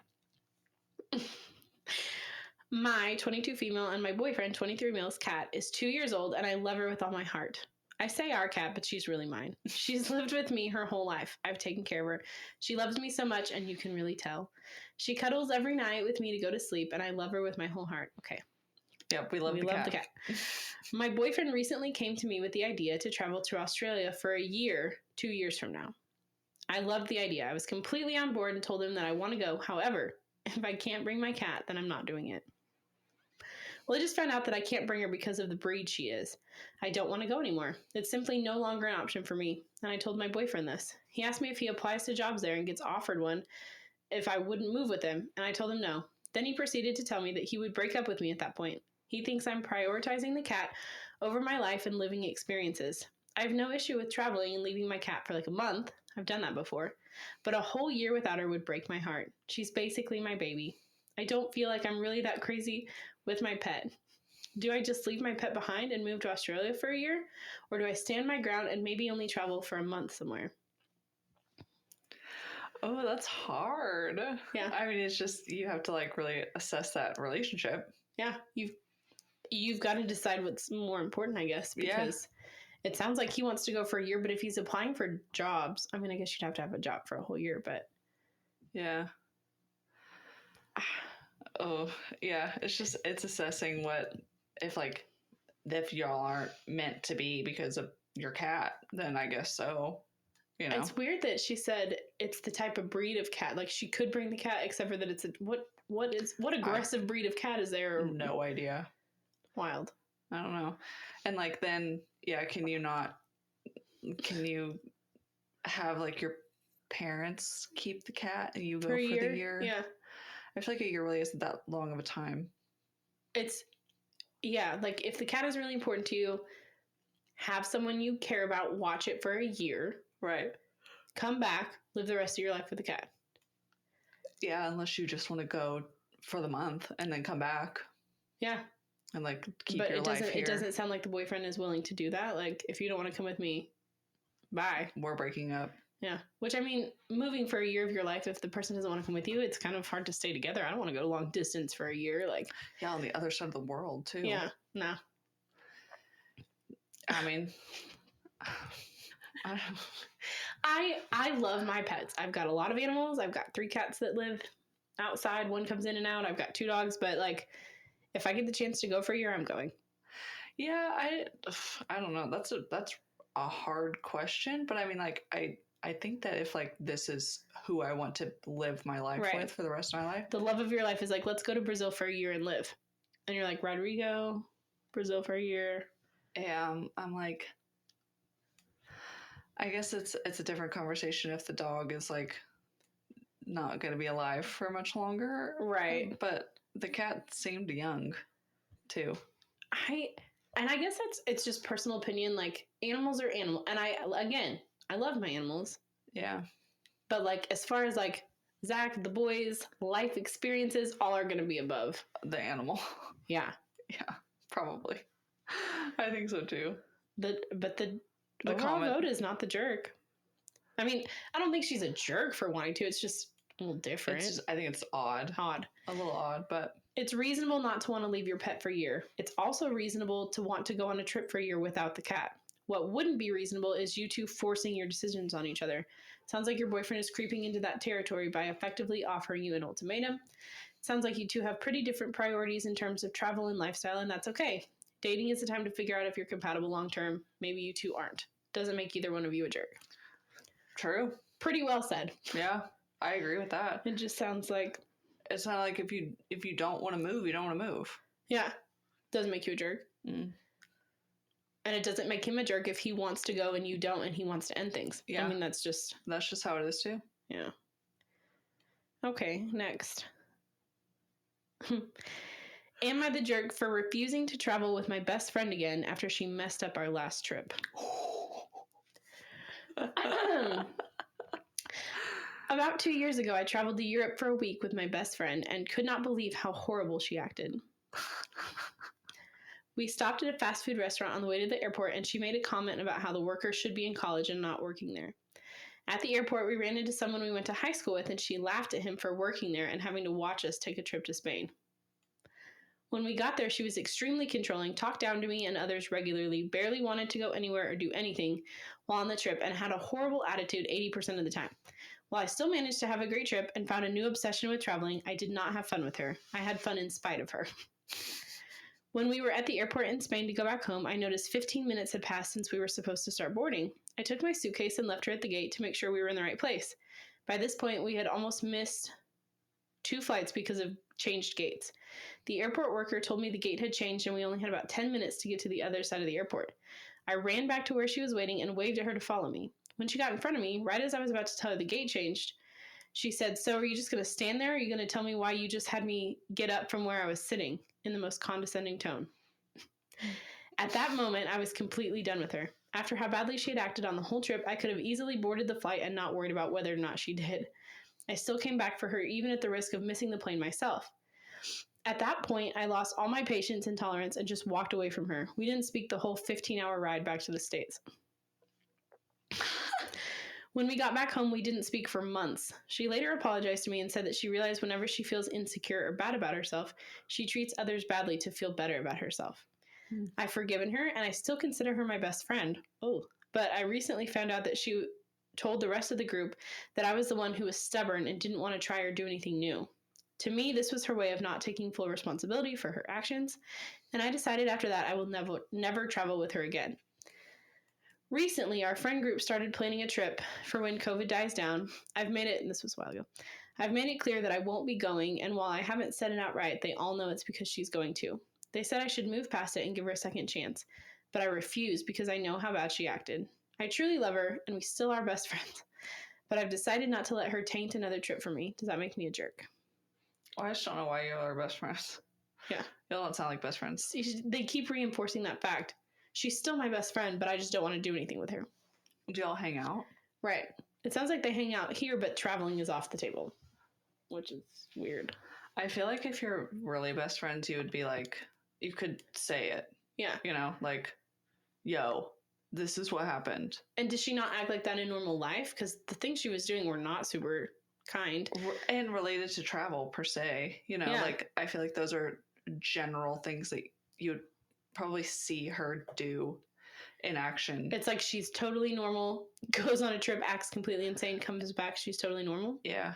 My 22 female and my boyfriend, 23 male's cat is 2 years old, and I love her with all my heart. I say our cat, but she's really mine. She's lived with me her whole life. I've taken care of her. She loves me so much, and you can really tell. She cuddles every night with me to go to sleep, and I love her with my whole heart. Okay. Yep, we love the cat. My boyfriend recently came to me with the idea to travel to Australia for a year, 2 years from now. I loved the idea. I was completely on board and told him that I want to go. However, if I can't bring my cat, then I'm not doing it. Well, I just found out that I can't bring her because of the breed she is. I don't want to go anymore. It's simply no longer an option for me. And I told my boyfriend this. He asked me if he applies to jobs there and gets offered one, if I wouldn't move with him, and I told him no. Then he proceeded to tell me that he would break up with me at that point. He thinks I'm prioritizing the cat over my life and living experiences. I have no issue with traveling and leaving my cat for like a month. I've done that before. But a whole year without her would break my heart. She's basically my baby. I don't feel like I'm really that crazy with my pet. Do I just leave my pet behind and move to Australia for a year? Or do I stand my ground and maybe only travel for a month somewhere? Oh, that's hard. Yeah. I mean, it's just, you have to like really assess that relationship. Yeah. You've got to decide what's more important, I guess, because it sounds like he wants to go for a year, but if he's applying for jobs, I mean, I guess you'd have to have a job for a whole year, but. Yeah. Oh, yeah. It's assessing if y'all aren't meant to be because of your cat, then I guess so. You know. It's weird that she said it's the type of breed of cat. Like, she could bring the cat, except for that it's what aggressive breed of cat is there? No idea. Wild. I don't know. And like, then, yeah, can you have like your parents keep the cat and you go for the year? Yeah. I feel like a year really isn't that long of a time. Like if the cat is really important to you, have someone you care about watch it for a year. Right. Come back, live the rest of your life with the cat. Yeah, unless you just want to go for the month and then come back. Yeah. And like keep your life here. It doesn't sound like the boyfriend is willing to do that. Like, if you don't want to come with me, bye. We're breaking up. Yeah. Which, I mean, moving for a year of your life, if the person doesn't want to come with you, it's kind of hard to stay together. I don't want to go long distance for a year. Like, yeah, on the other side of the world too. Yeah. No. I mean, I love my pets. I've got a lot of animals. I've got 3 cats that live outside. 1 comes in and out. I've got 2 dogs. But like, if I get the chance to go for a year, I'm going. Yeah, I don't know. That's a hard question. But I mean, like, I think that if like this is who I want to live my life with for the rest of my life. The love of your life is like, let's go to Brazil for a year and live. And you're like, Rodrigo, Brazil for a year. Yeah, I'm like, I guess it's a different conversation if the dog is like not going to be alive for much longer. Right. But the cat seemed young too. I guess it's just personal opinion. Like, animals are animal. And I love my animals. Yeah. But like, as far as like Zach, the boys, life experiences, all are going to be above the animal. Yeah. Yeah, probably. I think so too. The overall vote is not the jerk. I mean, I don't think she's a jerk for wanting to. It's just a little different. I think it's odd. A little odd, but It's reasonable not to want to leave your pet for a year. It's also reasonable to want to go on a trip for a year without the cat. What wouldn't be reasonable is you two forcing your decisions on each other. Sounds like your boyfriend is creeping into that territory by effectively offering you an ultimatum. Sounds like you two have pretty different priorities in terms of travel and lifestyle, and that's okay. Dating is the time to figure out if you're compatible long term. Maybe you two aren't. Doesn't make either one of you a jerk. True. Pretty well said. Yeah, I agree with that. It just sounds like... It's not like if you don't want to move, you don't want to move. Yeah. Doesn't make you a jerk. Mm. And it doesn't make him a jerk if he wants to go and you don't and he wants to end things. Yeah. I mean, that's just how it is too. Yeah. Okay, next. Am I the jerk for refusing to travel with my best friend again after she messed up our last trip? About 2 years ago, I traveled to Europe for a week with my best friend and could not believe how horrible she acted. We stopped at a fast food restaurant on the way to the airport, and she made a comment about how the workers should be in college and not working there. At the airport, we ran into someone we went to high school with, and she laughed at him for working there and having to watch us take a trip to Spain. When we got there, she was extremely controlling, talked down to me and others regularly, barely wanted to go anywhere or do anything while on the trip, and had a horrible attitude 80% of the time. While I still managed to have a great trip and found a new obsession with traveling, I did not have fun with her. I had fun in spite of her. When we were at the airport in Spain to go back home, I noticed 15 minutes had passed since we were supposed to start boarding. I took my suitcase and left her at the gate to make sure we were in the right place. By this point, we had almost missed 2 flights because of changed gates. The airport worker told me the gate had changed and we only had about 10 minutes to get to the other side of the airport. I ran back to where she was waiting and waved at her to follow me. When she got in front of me, right as I was about to tell her the gate changed, she said, "So are you just going to stand there? Or are you going to tell me why you just had me get up from where I was sitting?" in the most condescending tone. At that moment, I was completely done with her. After how badly she had acted on the whole trip, I could have easily boarded the flight and not worried about whether or not she did. I still came back for her, even at the risk of missing the plane myself. At that point, I lost all my patience and tolerance and just walked away from her. We didn't speak the whole 15-hour ride back to the States. When we got back home, we didn't speak for months. She later apologized to me and said that she realized whenever she feels insecure or bad about herself, she treats others badly to feel better about herself. I've forgiven her, and I still consider her my best friend. Oh, but I recently found out that she told the rest of the group that I was the one who was stubborn and didn't want to try or do anything new. To me, this was her way of not taking full responsibility for her actions, and I decided after that I will never travel with her again. Recently, our friend group started planning a trip for when COVID dies down. I've made it, and this was a while ago, I've made it clear that I won't be going, and while I haven't said it outright, they all know it's because she's going to. They said I should move past it and give her a second chance, but I refuse because I know how bad she acted. I truly love her, and we still are best friends, but I've decided not to let her taint another trip for me. Does that make me a jerk? Well, I just don't know why you are best friends. Yeah. You don't sound like best friends. They keep reinforcing that fact. She's still my best friend, but I just don't want to do anything with her. Do y'all hang out? Right. It sounds like they hang out here, but traveling is off the table, which is weird. I feel like if you're really best friends, you would be like, you could say it. Yeah. You know, like, yo, this is what happened. And does she not act like that in normal life? Because the things she was doing were not super kind. And related to travel, per se. You know, like, I feel like those are general things that you would probably see her do in action. It's like she's totally normal, goes on a trip, acts completely insane, comes back, she's totally normal. Yeah.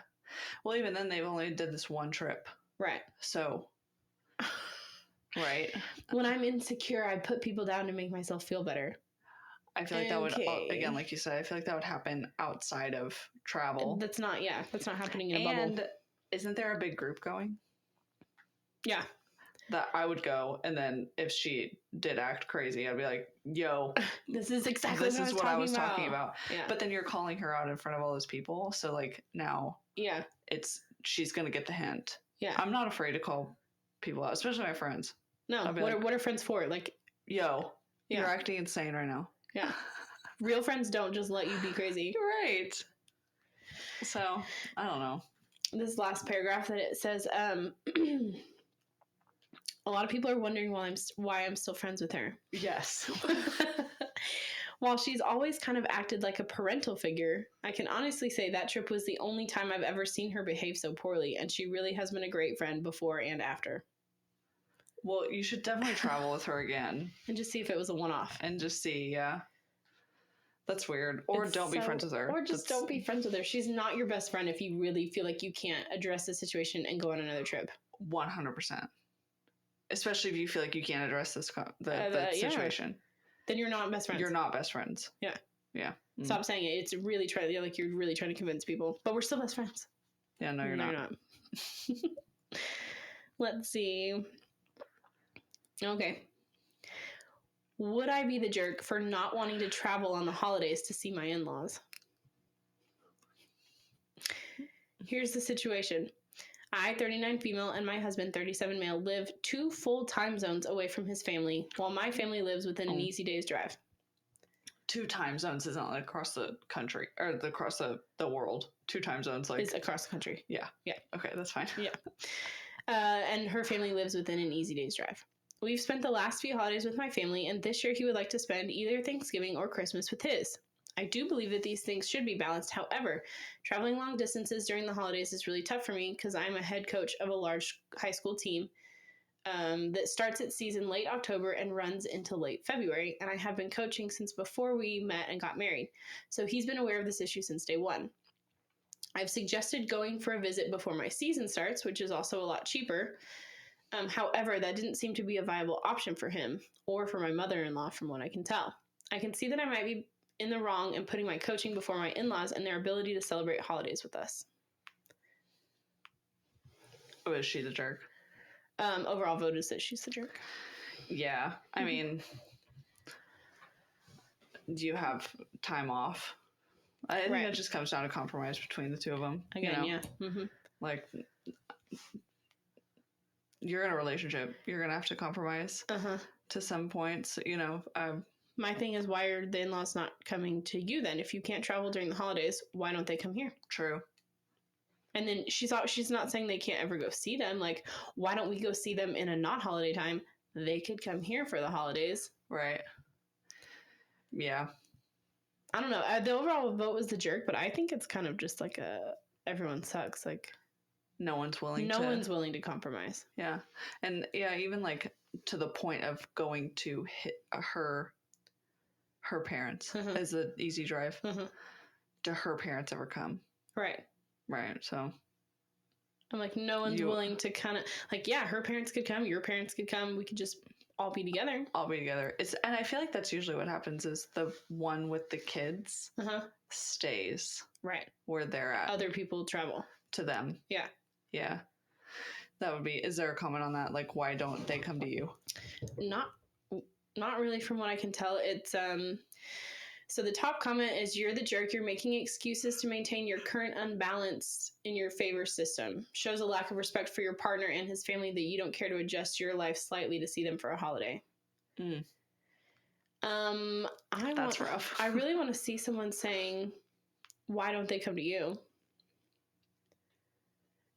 Well, even then, they've only did this one trip. Right. So, right. When I'm insecure, I put people down to make myself feel better. I feel like that would, again, like you said, I feel like that would happen outside of travel. That's not happening in a bubble. And isn't there a big group going? Yeah. That I would go, and then if she did act crazy, I'd be like, yo, this is exactly what I was talking about. Yeah. But then you're calling her out in front of all those people, so like now she's gonna get the hint. Yeah. I'm not afraid to call people out, especially my friends. No. What are friends for? Like, yo, you're acting insane right now. Yeah. Real friends don't just let you be crazy. Right. So I don't know. This last paragraph that it says, a lot of people are wondering why I'm still friends with her. Yes. While she's always kind of acted like a parental figure, I can honestly say that trip was the only time I've ever seen her behave so poorly, and she really has been a great friend before and after. Well, you should definitely travel with her again. And just see if it was a one-off. And just see, yeah. That's weird. Or don't be friends with her. Or just don't be friends with her. She's not your best friend if you really feel like you can't address the situation and go on another trip. 100%. Especially if you feel like you can't address this the situation. Yeah. Then you're not best friends. You're not best friends. Yeah. Yeah. Mm. Stop saying it. It's really you're really trying to convince people. But we're still best friends. Yeah, no, you're not. Let's see. Okay. Would I be the jerk for not wanting to travel on the holidays to see my in-laws? Here's the situation. I, 39 female, and my husband, 37 male, live 2 full time zones away from his family, while my family lives within an easy day's drive. 2 time zones is not like across the country, or across the world. 2 time zones, like... It's across the country. Yeah. Yeah. Okay, that's fine. Yeah. And her family lives within an easy day's drive. We've spent the last few holidays with my family, and this year he would like to spend either Thanksgiving or Christmas with his. I do believe that these things should be balanced. However, traveling long distances during the holidays is really tough for me because I'm a head coach of a large high school team that starts its season late October and runs into late February, and I have been coaching since before we met and got married. So he's been aware of this issue since day one. I've suggested going for a visit before my season starts, which is also a lot cheaper. However, that didn't seem to be a viable option for him or for my mother-in-law from what I can tell. I can see that I might be in the wrong in putting my coaching before my in-laws and their ability to celebrate holidays with us. Oh, is she the jerk? Overall voted that she's the jerk. Yeah. I mean, do you have time off? I think it just comes down to compromise between the two of them. Again, yeah. Mm-hmm. Like, you're in a relationship. You're going to have to compromise to some points, My thing is, why are the in-laws not coming to you then? If you can't travel during the holidays, why don't they come here? True. And then she's not saying they can't ever go see them. Like, why don't we go see them in a not holiday time? They could come here for the holidays. Right. Yeah. I don't know. The overall vote was the jerk, but I think it's kind of just like everyone sucks. Like, no one's willing to compromise. Yeah. And yeah, even like to the point of going to hit her parents as an easy drive. Do her parents ever come? Right. So I'm like, no one's willing to kind of like, yeah, her parents could come, your parents could come, we could just all be together. And I feel like that's usually what happens is the one with the kids stays right where they're at. Other people travel to them. Yeah. That would be. Is there a comment on that? Like, why don't they come to you? Not really, from what I can tell. It's so the top comment is, you're the jerk. You're making excuses to maintain your current unbalance in your favor system. Shows a lack of respect for your partner and his family that you don't care to adjust your life slightly to see them for a holiday. That's rough. I really want to see someone saying, why don't they come to you?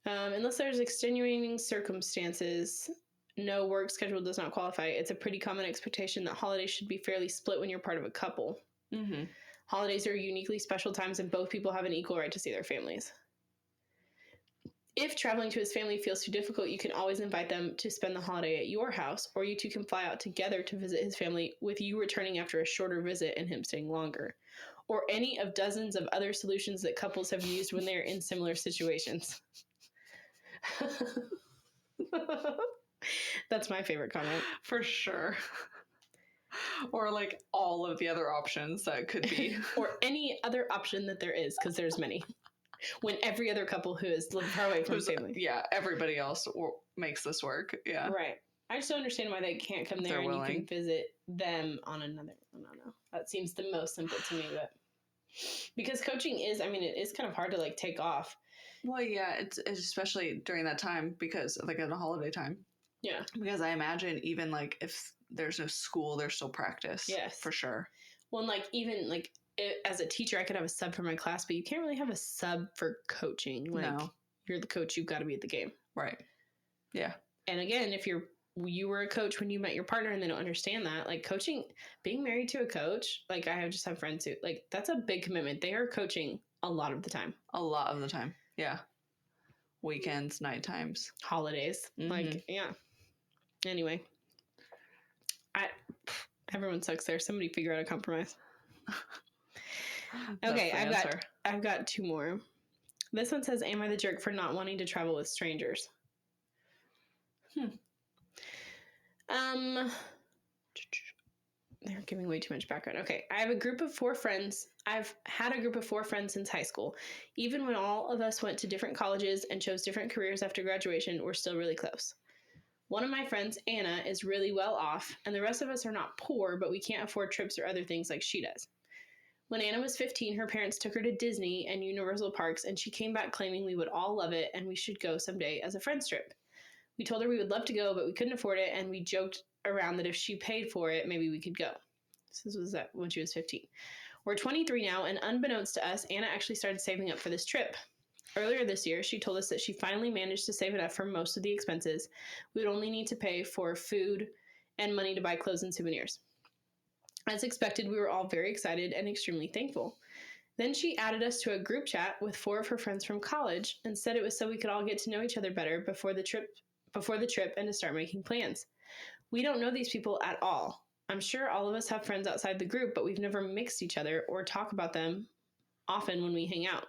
Unless there's extenuating circumstances, no, work schedule does not qualify. It's a pretty common expectation that holidays should be fairly split when you're part of a couple. Holidays are uniquely special times and both people have an equal right to see their families. If traveling to his family feels too difficult, you can always invite them to spend the holiday at your house, or you two can fly out together to visit his family, with you returning after a shorter visit and him staying longer. Or any of dozens of other solutions that couples have used when they're in similar situations. That's my favorite comment. For sure. Or like all of the other options that could be. Or any other option that there is, because there's many. When every other couple who is living far away from family. Yeah, everybody else makes this work. Yeah. Right. I just don't understand why they can't come there and you can visit them on another. I don't know. That seems the most simple to me, but because coaching is, I mean, it is kind of hard to like take off. Well, yeah, it's especially during that time, because like at a holiday time. Yeah. Because I imagine even like if there's no school, there's still practice. Yes. For sure. Well, and like even like as a teacher, I could have a sub for my class, but you can't really have a sub for coaching. Like, no. You're the coach, you've got to be at the game. Right. Yeah. And again, if you were a coach when you met your partner and they don't understand that, like coaching, being married to a coach, like I just have friends who, like, that's a big commitment. They are coaching a lot of the time. A lot of the time. Yeah. Weekends, night times. Holidays. Like, yeah. Anyway. Everyone sucks there. Somebody figure out a compromise. Okay, I've got 2 more. This one says, am I the jerk for not wanting to travel with strangers? They're giving way too much background. Okay, I have a group of 4 friends. I've had a group of 4 friends since high school. Even when all of us went to different colleges and chose different careers after graduation, we're still really close. One of my friends, Anna, is really well off, and the rest of us are not poor, but we can't afford trips or other things like she does. When Anna was 15, her parents took her to Disney and Universal Parks, and she came back claiming we would all love it and we should go someday as a friend's trip. We told her we would love to go, but we couldn't afford it, and we joked around that if she paid for it, maybe we could go. This was when she was 15. We're 23 now, and unbeknownst to us, Anna actually started saving up for this trip. Earlier this year, she told us that she finally managed to save enough for most of the expenses. We would only need to pay for food and money to buy clothes and souvenirs. As expected, we were all very excited and extremely thankful. Then she added us to a group chat with 4 of her friends from college and said it was so we could all get to know each other better before the trip and to start making plans. We don't know these people at all. I'm sure all of us have friends outside the group, but we've never mixed each other or talk about them often when we hang out.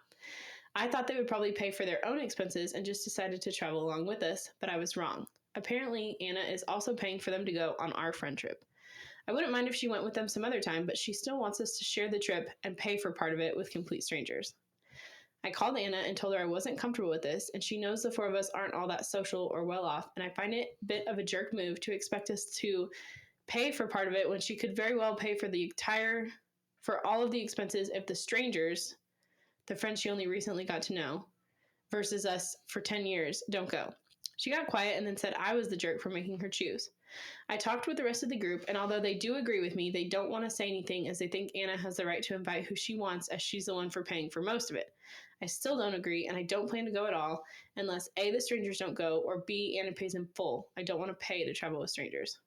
I thought they would probably pay for their own expenses and just decided to travel along with us, but I was wrong. Apparently, Anna is also paying for them to go on our friend trip. I wouldn't mind if she went with them some other time, but she still wants us to share the trip and pay for part of it with complete strangers. I called Anna and told her I wasn't comfortable with this, and she knows the 4 of us aren't all that social or well off, and I find it a bit of a jerk move to expect us to pay for part of it when she could very well pay for all of the expenses if the strangers, the friends she only recently got to know, versus us for 10 years, don't go. She got quiet and then said I was the jerk for making her choose. I talked with the rest of the group, and although they do agree with me, they don't want to say anything as they think Anna has the right to invite who she wants as she's the one for paying for most of it. I still don't agree, and I don't plan to go at all unless A, the strangers don't go, or B, Anna pays in full. I don't want to pay to travel with strangers.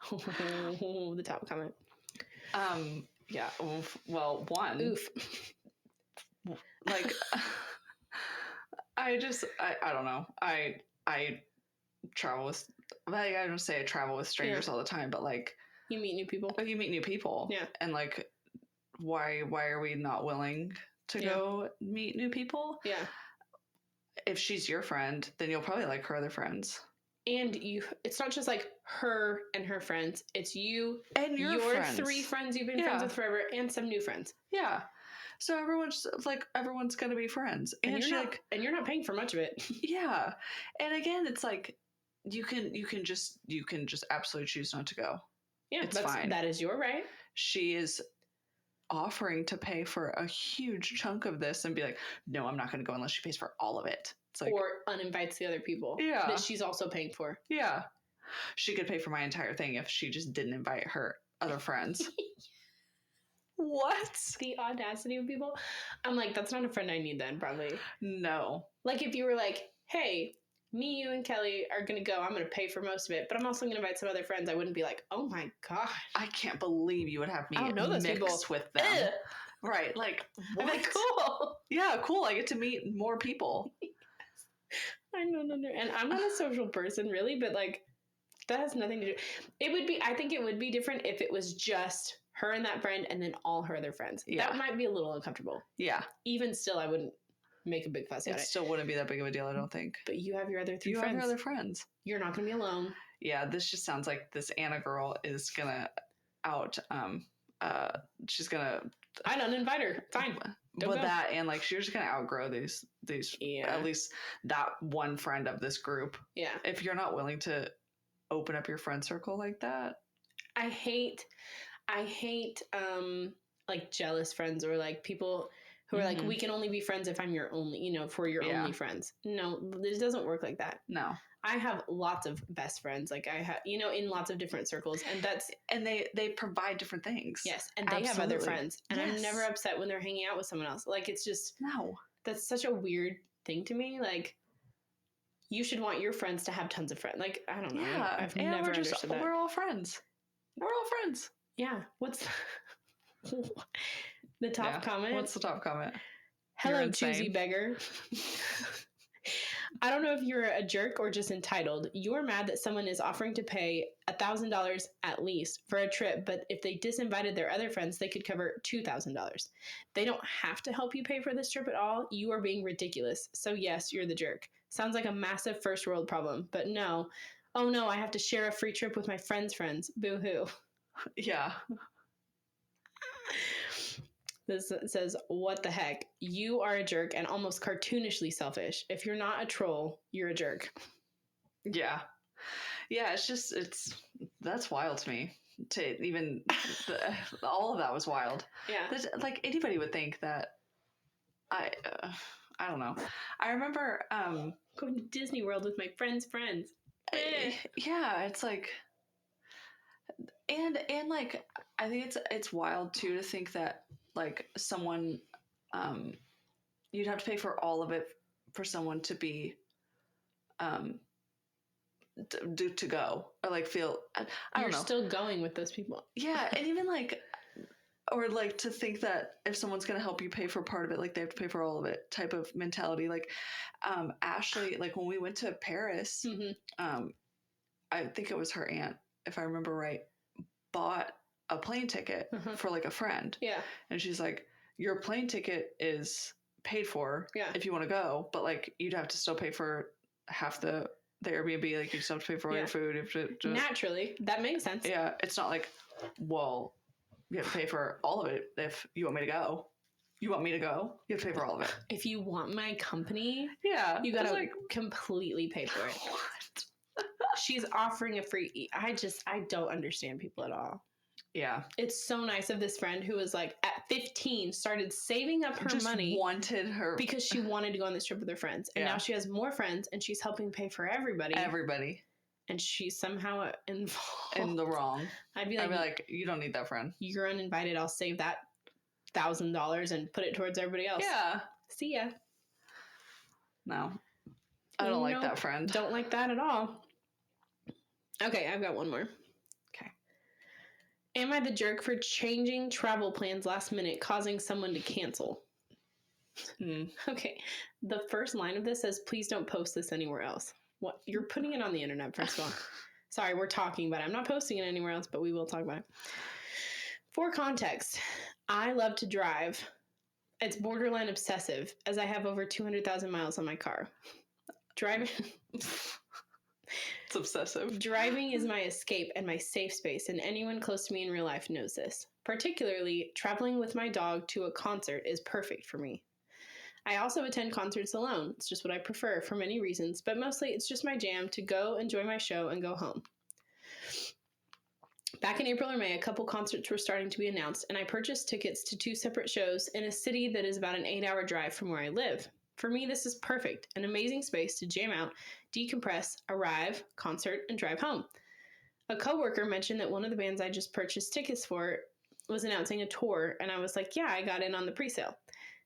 The top comment. Yeah. Well, one. Oof. Like, I don't know. I travel with, like, I don't say I travel with strangers all the time, but like, you meet new people. You meet new people. Yeah. And like, why are we not willing to go meet new people? Yeah. If she's your friend, then you'll probably like her other friends. And it's not just like her and her friends. It's you and your friends. 3 friends you've been friends with forever and some new friends. Yeah. So everyone's going to be friends. And you're not paying for much of it. Yeah. And again, it's like, you can just absolutely choose not to go. Yeah. It's fine. That is your right. She is offering to pay for a huge chunk of this and be like, no, I'm not going to go unless she pays for all of it. It's like, or uninvites the other people that she's also paying for. Yeah. She could pay for my entire thing if she just didn't invite her other friends. What? The audacity of people. I'm like, that's not a friend I need then, probably. No. Like if you were like, hey, me, you, and Kelly are going to go. I'm going to pay for most of it, but I'm also going to invite some other friends. I wouldn't be like, oh my God. I can't believe you would have me mix with them. Ugh. Right. Like, what? Like, cool. Yeah, cool. I get to meet more people. I don't know. And I'm not a social person really, but like that has nothing to do. I think it would be different if it was just her and that friend and then all her other friends. Yeah. That might be a little uncomfortable. Yeah. Even still, I wouldn't make a big fuss out of it. It still wouldn't be that big of a deal, I don't think. But you have your other 3 friends. You have your other friends. You're not going to be alone. Yeah, this just sounds like this Anna girl is going to she's going to... I don't invite her. Fine. But that, and like, she's just going to outgrow these at least that one friend of this group. Yeah. If you're not willing to open up your friend circle like that. I hate like jealous friends or like people who are like, we can only be friends if I'm your only, for your only friends. No, this doesn't work like that. No. I have lots of best friends. Like I have, in lots of different circles, and they provide different things. Yes. And they have other friends, and I'm never upset when they're hanging out with someone else. Like, it's just, no, that's such a weird thing to me. Like, you should want your friends to have tons of friends. Like, I don't know. Yeah. I've never understood that. We're all friends. We're all friends. Yeah. What's the top comment? What's the top comment? Hello, choosy beggar. I don't know if you're a jerk or just entitled. You're mad that someone is offering to pay $1,000 at least for a trip, but if they disinvited their other friends, they could cover $2,000. They don't have to help you pay for this trip at all. You are being ridiculous. So yes, you're the jerk. Sounds like a massive first world problem, but no. Oh no, I have to share a free trip with my friend's friends. Boo-hoo. Yeah. This says, what the heck? You are a jerk and almost cartoonishly selfish. If you're not a troll, you're a jerk. Yeah. Yeah, that's wild to me. To even, all of that was wild. Yeah. Like, anybody would think that, I don't know. I remember, going to Disney World with my friends. Yeah, it's like, and like, I think it's wild too to think that, like, someone, you'd have to pay for all of it for someone to be, to go, or like feel, I don't know. You're still going with those people. Yeah, and even like, or like to think that if someone's going to help you pay for part of it, like they have to pay for all of it type of mentality. Like, Ashley, like when we went to Paris, I think it was her aunt, if I remember right, bought a plane ticket for like a friend. Yeah. And she's like, your plane ticket is paid for if you want to go, but like you'd have to still pay for half the Airbnb, like you still have to pay for all your food. You have to just, naturally, that makes sense. Yeah. It's not like, well, you have to pay for all of it if you want me to go. You want me to go? You have to pay for all of it. If you want my company, yeah, you gotta like completely pay for it. What? She's offering a free. I don't understand people at all. Yeah. It's so nice of this friend who was like at 15 started saving up her money. Wanted her because she wanted to go on this trip with her friends. And now she has more friends and she's helping pay for everybody. And she's somehow involved. In the wrong. I'd be like, you don't need that friend. You're uninvited. I'll save that $1,000 and put it towards everybody else. Yeah. See ya. No. I don't like that friend. Don't like that at all. Okay, I've got one more. Okay. Am I the jerk for changing travel plans last minute, causing someone to cancel? Okay. The first line of this says, please don't post this anywhere else. What? You're putting it on the internet, first of all. Sorry, we're talking about it. I'm not posting it anywhere else, but we will talk about it. For context, I love to drive. It's borderline obsessive, as I have over 200,000 miles on my car. Driving... It's obsessive. Driving is my escape and my safe space, and anyone close to me in real life knows this. Particularly, traveling with my dog to a concert is perfect for me. I also attend concerts alone. It's just what I prefer for many reasons, but mostly it's just my jam to go enjoy my show and go home. Back in April or May, a couple concerts were starting to be announced, and I purchased tickets to 2 separate shows in a city that is about an 8-hour drive from where I live. For me, this is perfect, an amazing space to jam out, decompress, arrive, concert, and drive home. A coworker mentioned that one of the bands I just purchased tickets for was announcing a tour, and I was like, yeah, I got in on the presale.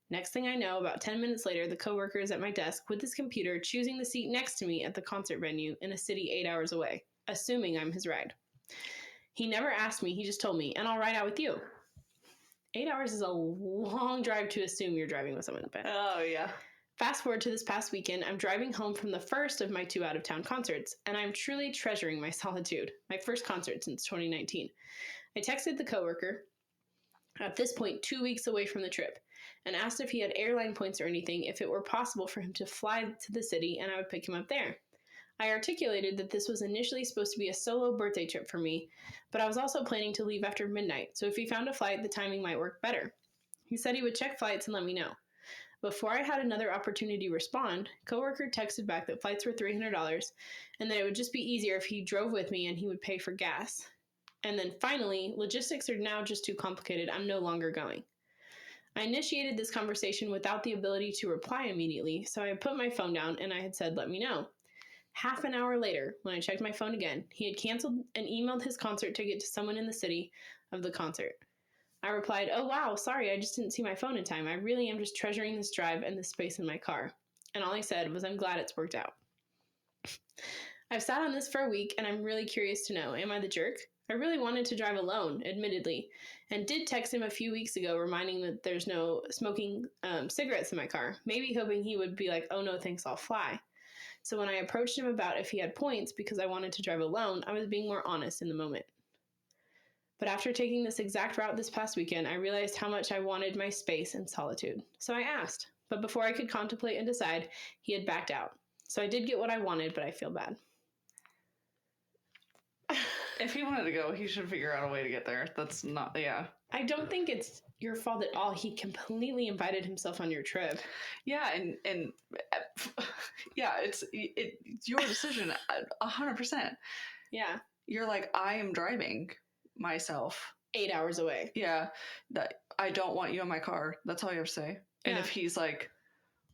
Next thing I know, about 10 minutes later, the coworker is at my desk with his computer, choosing the seat next to me at the concert venue in a city 8 hours away, assuming I'm his ride. He never asked me, he just told me, and I'll ride out with you. 8 hours is a long drive to assume you're driving with someone. Oh, yeah. Fast forward to this past weekend, I'm driving home from the first of my 2 out-of-town concerts, and I'm truly treasuring my solitude, my first concert since 2019. I texted the coworker, at this point 2 weeks away from the trip, and asked if he had airline points or anything, if it were possible for him to fly to the city and I would pick him up there. I articulated that this was initially supposed to be a solo birthday trip for me, but I was also planning to leave after midnight, so if he found a flight, the timing might work better. He said he would check flights and let me know. Before I had another opportunity to respond, coworker texted back that flights were $300 and that it would just be easier if he drove with me and he would pay for gas. And then finally, logistics are now just too complicated. I'm no longer going. I initiated this conversation without the ability to reply immediately, so I put my phone down and I had said, let me know. Half an hour later, when I checked my phone again, he had canceled and emailed his concert ticket to someone in the city of the concert. I replied, oh wow, sorry, I just didn't see my phone in time. I really am just treasuring this drive and the space in my car. And all I said was, I'm glad it's worked out. I've sat on this for a week and I'm really curious to know, am I the jerk? I really wanted to drive alone, admittedly, and did text him a few weeks ago reminding that there's no smoking cigarettes in my car, maybe hoping he would be like, oh no thanks, I'll fly. So when I approached him about if he had points because I wanted to drive alone, I was being more honest in the moment. But after taking this exact route this past weekend, I realized how much I wanted my space and solitude. So I asked, but before I could contemplate and decide, he had backed out. So I did get what I wanted, but I feel bad. If he wanted to go, he should figure out a way to get there. That's not, yeah. I don't think it's your fault at all. He completely invited himself on your trip. Yeah, and yeah, it's your decision, 100%. Yeah. You're like, I am driving myself 8 hours away. Yeah, that I don't want you in my car. That's all you have to say. And if he's like,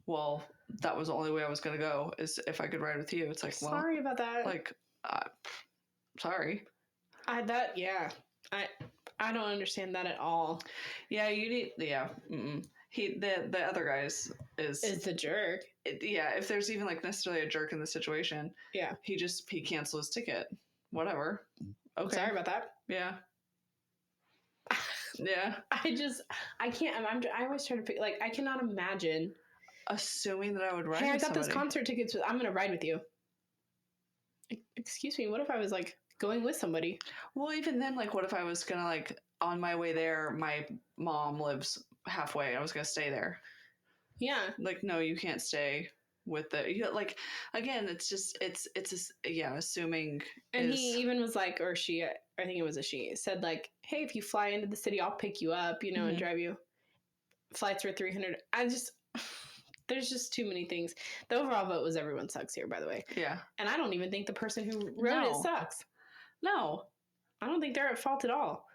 well, that was the only way I was going to go, is if I could ride with you. It's like, well, sorry about that. Like, sorry. I don't understand that at all. Yeah, you need. Yeah, the other guys is the jerk. If there's even like necessarily a jerk in the situation, he canceled his ticket. Whatever. Okay. Sorry about that. Yeah. Yeah. I can't. I always try to pick. Like, I cannot imagine assuming that I would ride. Hey, I got those concert tickets. I'm gonna ride with you. Excuse me. What if I was like going with somebody? Well, even then, like, what if I was gonna like on my way there? My mom lives halfway. I was gonna stay there. Yeah. Like, no, you can't stay with like, again, it's just assuming. And he even was like, or she, I think it was a she, said like, hey, if you fly into the city, I'll pick you up, and drive you. Flights were $300. There's just too many things. The overall vote was everyone sucks here, by the way. Yeah. And I don't even think the person who wrote it sucks. No. I don't think they're at fault at all.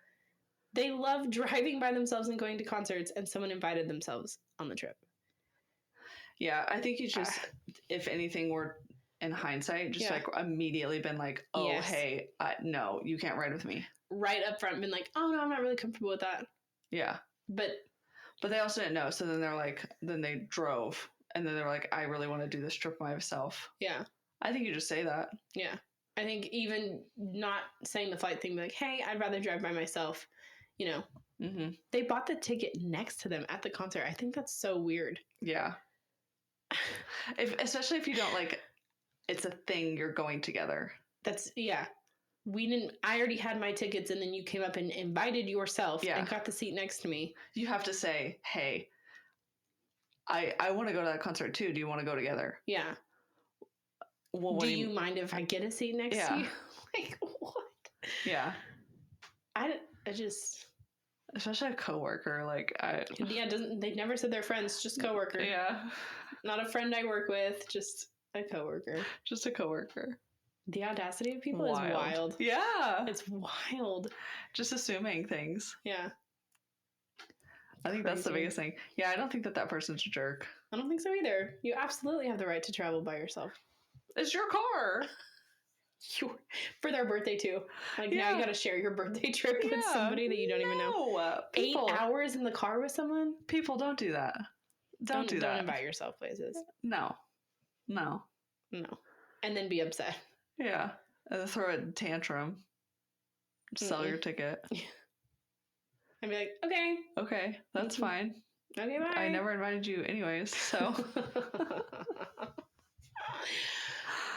They love driving by themselves and going to concerts, and someone invited themselves on the trip. Yeah, I think you just, if anything were in hindsight, just like immediately been like, oh, hey, no, you can't ride with me. Right up front, been like, oh, no, I'm not really comfortable with that. Yeah. But they also didn't know. So then they're like, then they drove. And then they're like, I really want to do this trip myself. Yeah. I think you just say that. Yeah. I think even not saying the flight thing, be like, hey, I'd rather drive by myself. Mm-hmm. They bought the ticket next to them at the concert. I think that's so weird. Yeah. Especially if you don't like, it's a thing you're going together. I already had my tickets, and then you came up and invited yourself and got the seat next to me. You have to say, hey, I want to go to that concert too. Do you want to go together? Yeah. Well, do you mind if I get a seat next to you? Like, what? Yeah. I just... Especially a coworker, like they never said they're friends, just coworker. Yeah. Not a friend I work with, just a coworker. Just a coworker. The audacity of people is wild. Yeah. It's wild. Just assuming things. Yeah. I think that's the biggest thing. Yeah, I don't think that person's a jerk. I don't think so either. You absolutely have the right to travel by yourself. It's your car. For their birthday too. Like now you gotta share your birthday trip with somebody that you don't even know. 8 hours in the car with someone? People don't do that. Don't do that. Don't invite yourself places. No. And then be upset. Yeah. And then throw a tantrum. Sell your ticket. I'd be like, okay, that's fine. Okay, bye. I never invited you anyways, so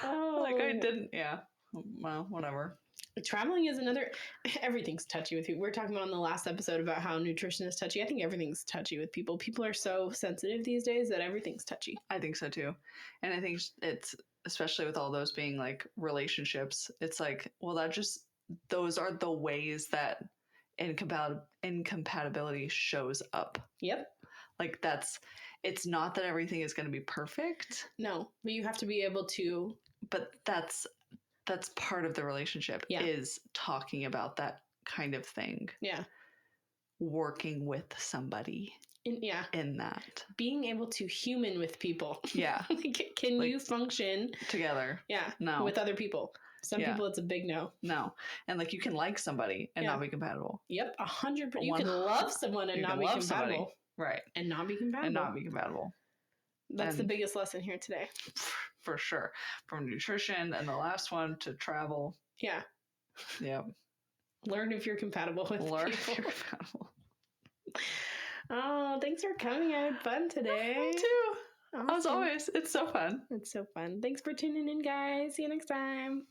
like I didn't. Yeah. Well, whatever. Traveling is everything's touchy with you. We were talking about on the last episode about how nutrition is touchy. I think everything's touchy with people. People are so sensitive these days that everything's touchy. I think so too. And I think it's, especially with all those being like relationships, it's like, well, those are the ways that incompatibility shows up. Yep. Like it's not that everything is going to be perfect. No, but you have to be able to. But that's part of the relationship is talking about that kind of thing. Yeah. Working with somebody. In that. Being able to human with people. Yeah. Can you function together? Yeah. No. With other people. Some people, it's a big no. No. And like you can like somebody and not be compatible. Yep. 100%. You can love someone and not be compatible. Somebody. Right. And not be compatible. That's the biggest lesson here today. For sure. From nutrition and the last one to travel. Yeah. Yep. Learn if you're compatible with people. If you're compatible. Oh, thanks for coming. I had fun today. Me too. Awesome. As always, it's so fun. It's so fun. Thanks for tuning in, guys. See you next time.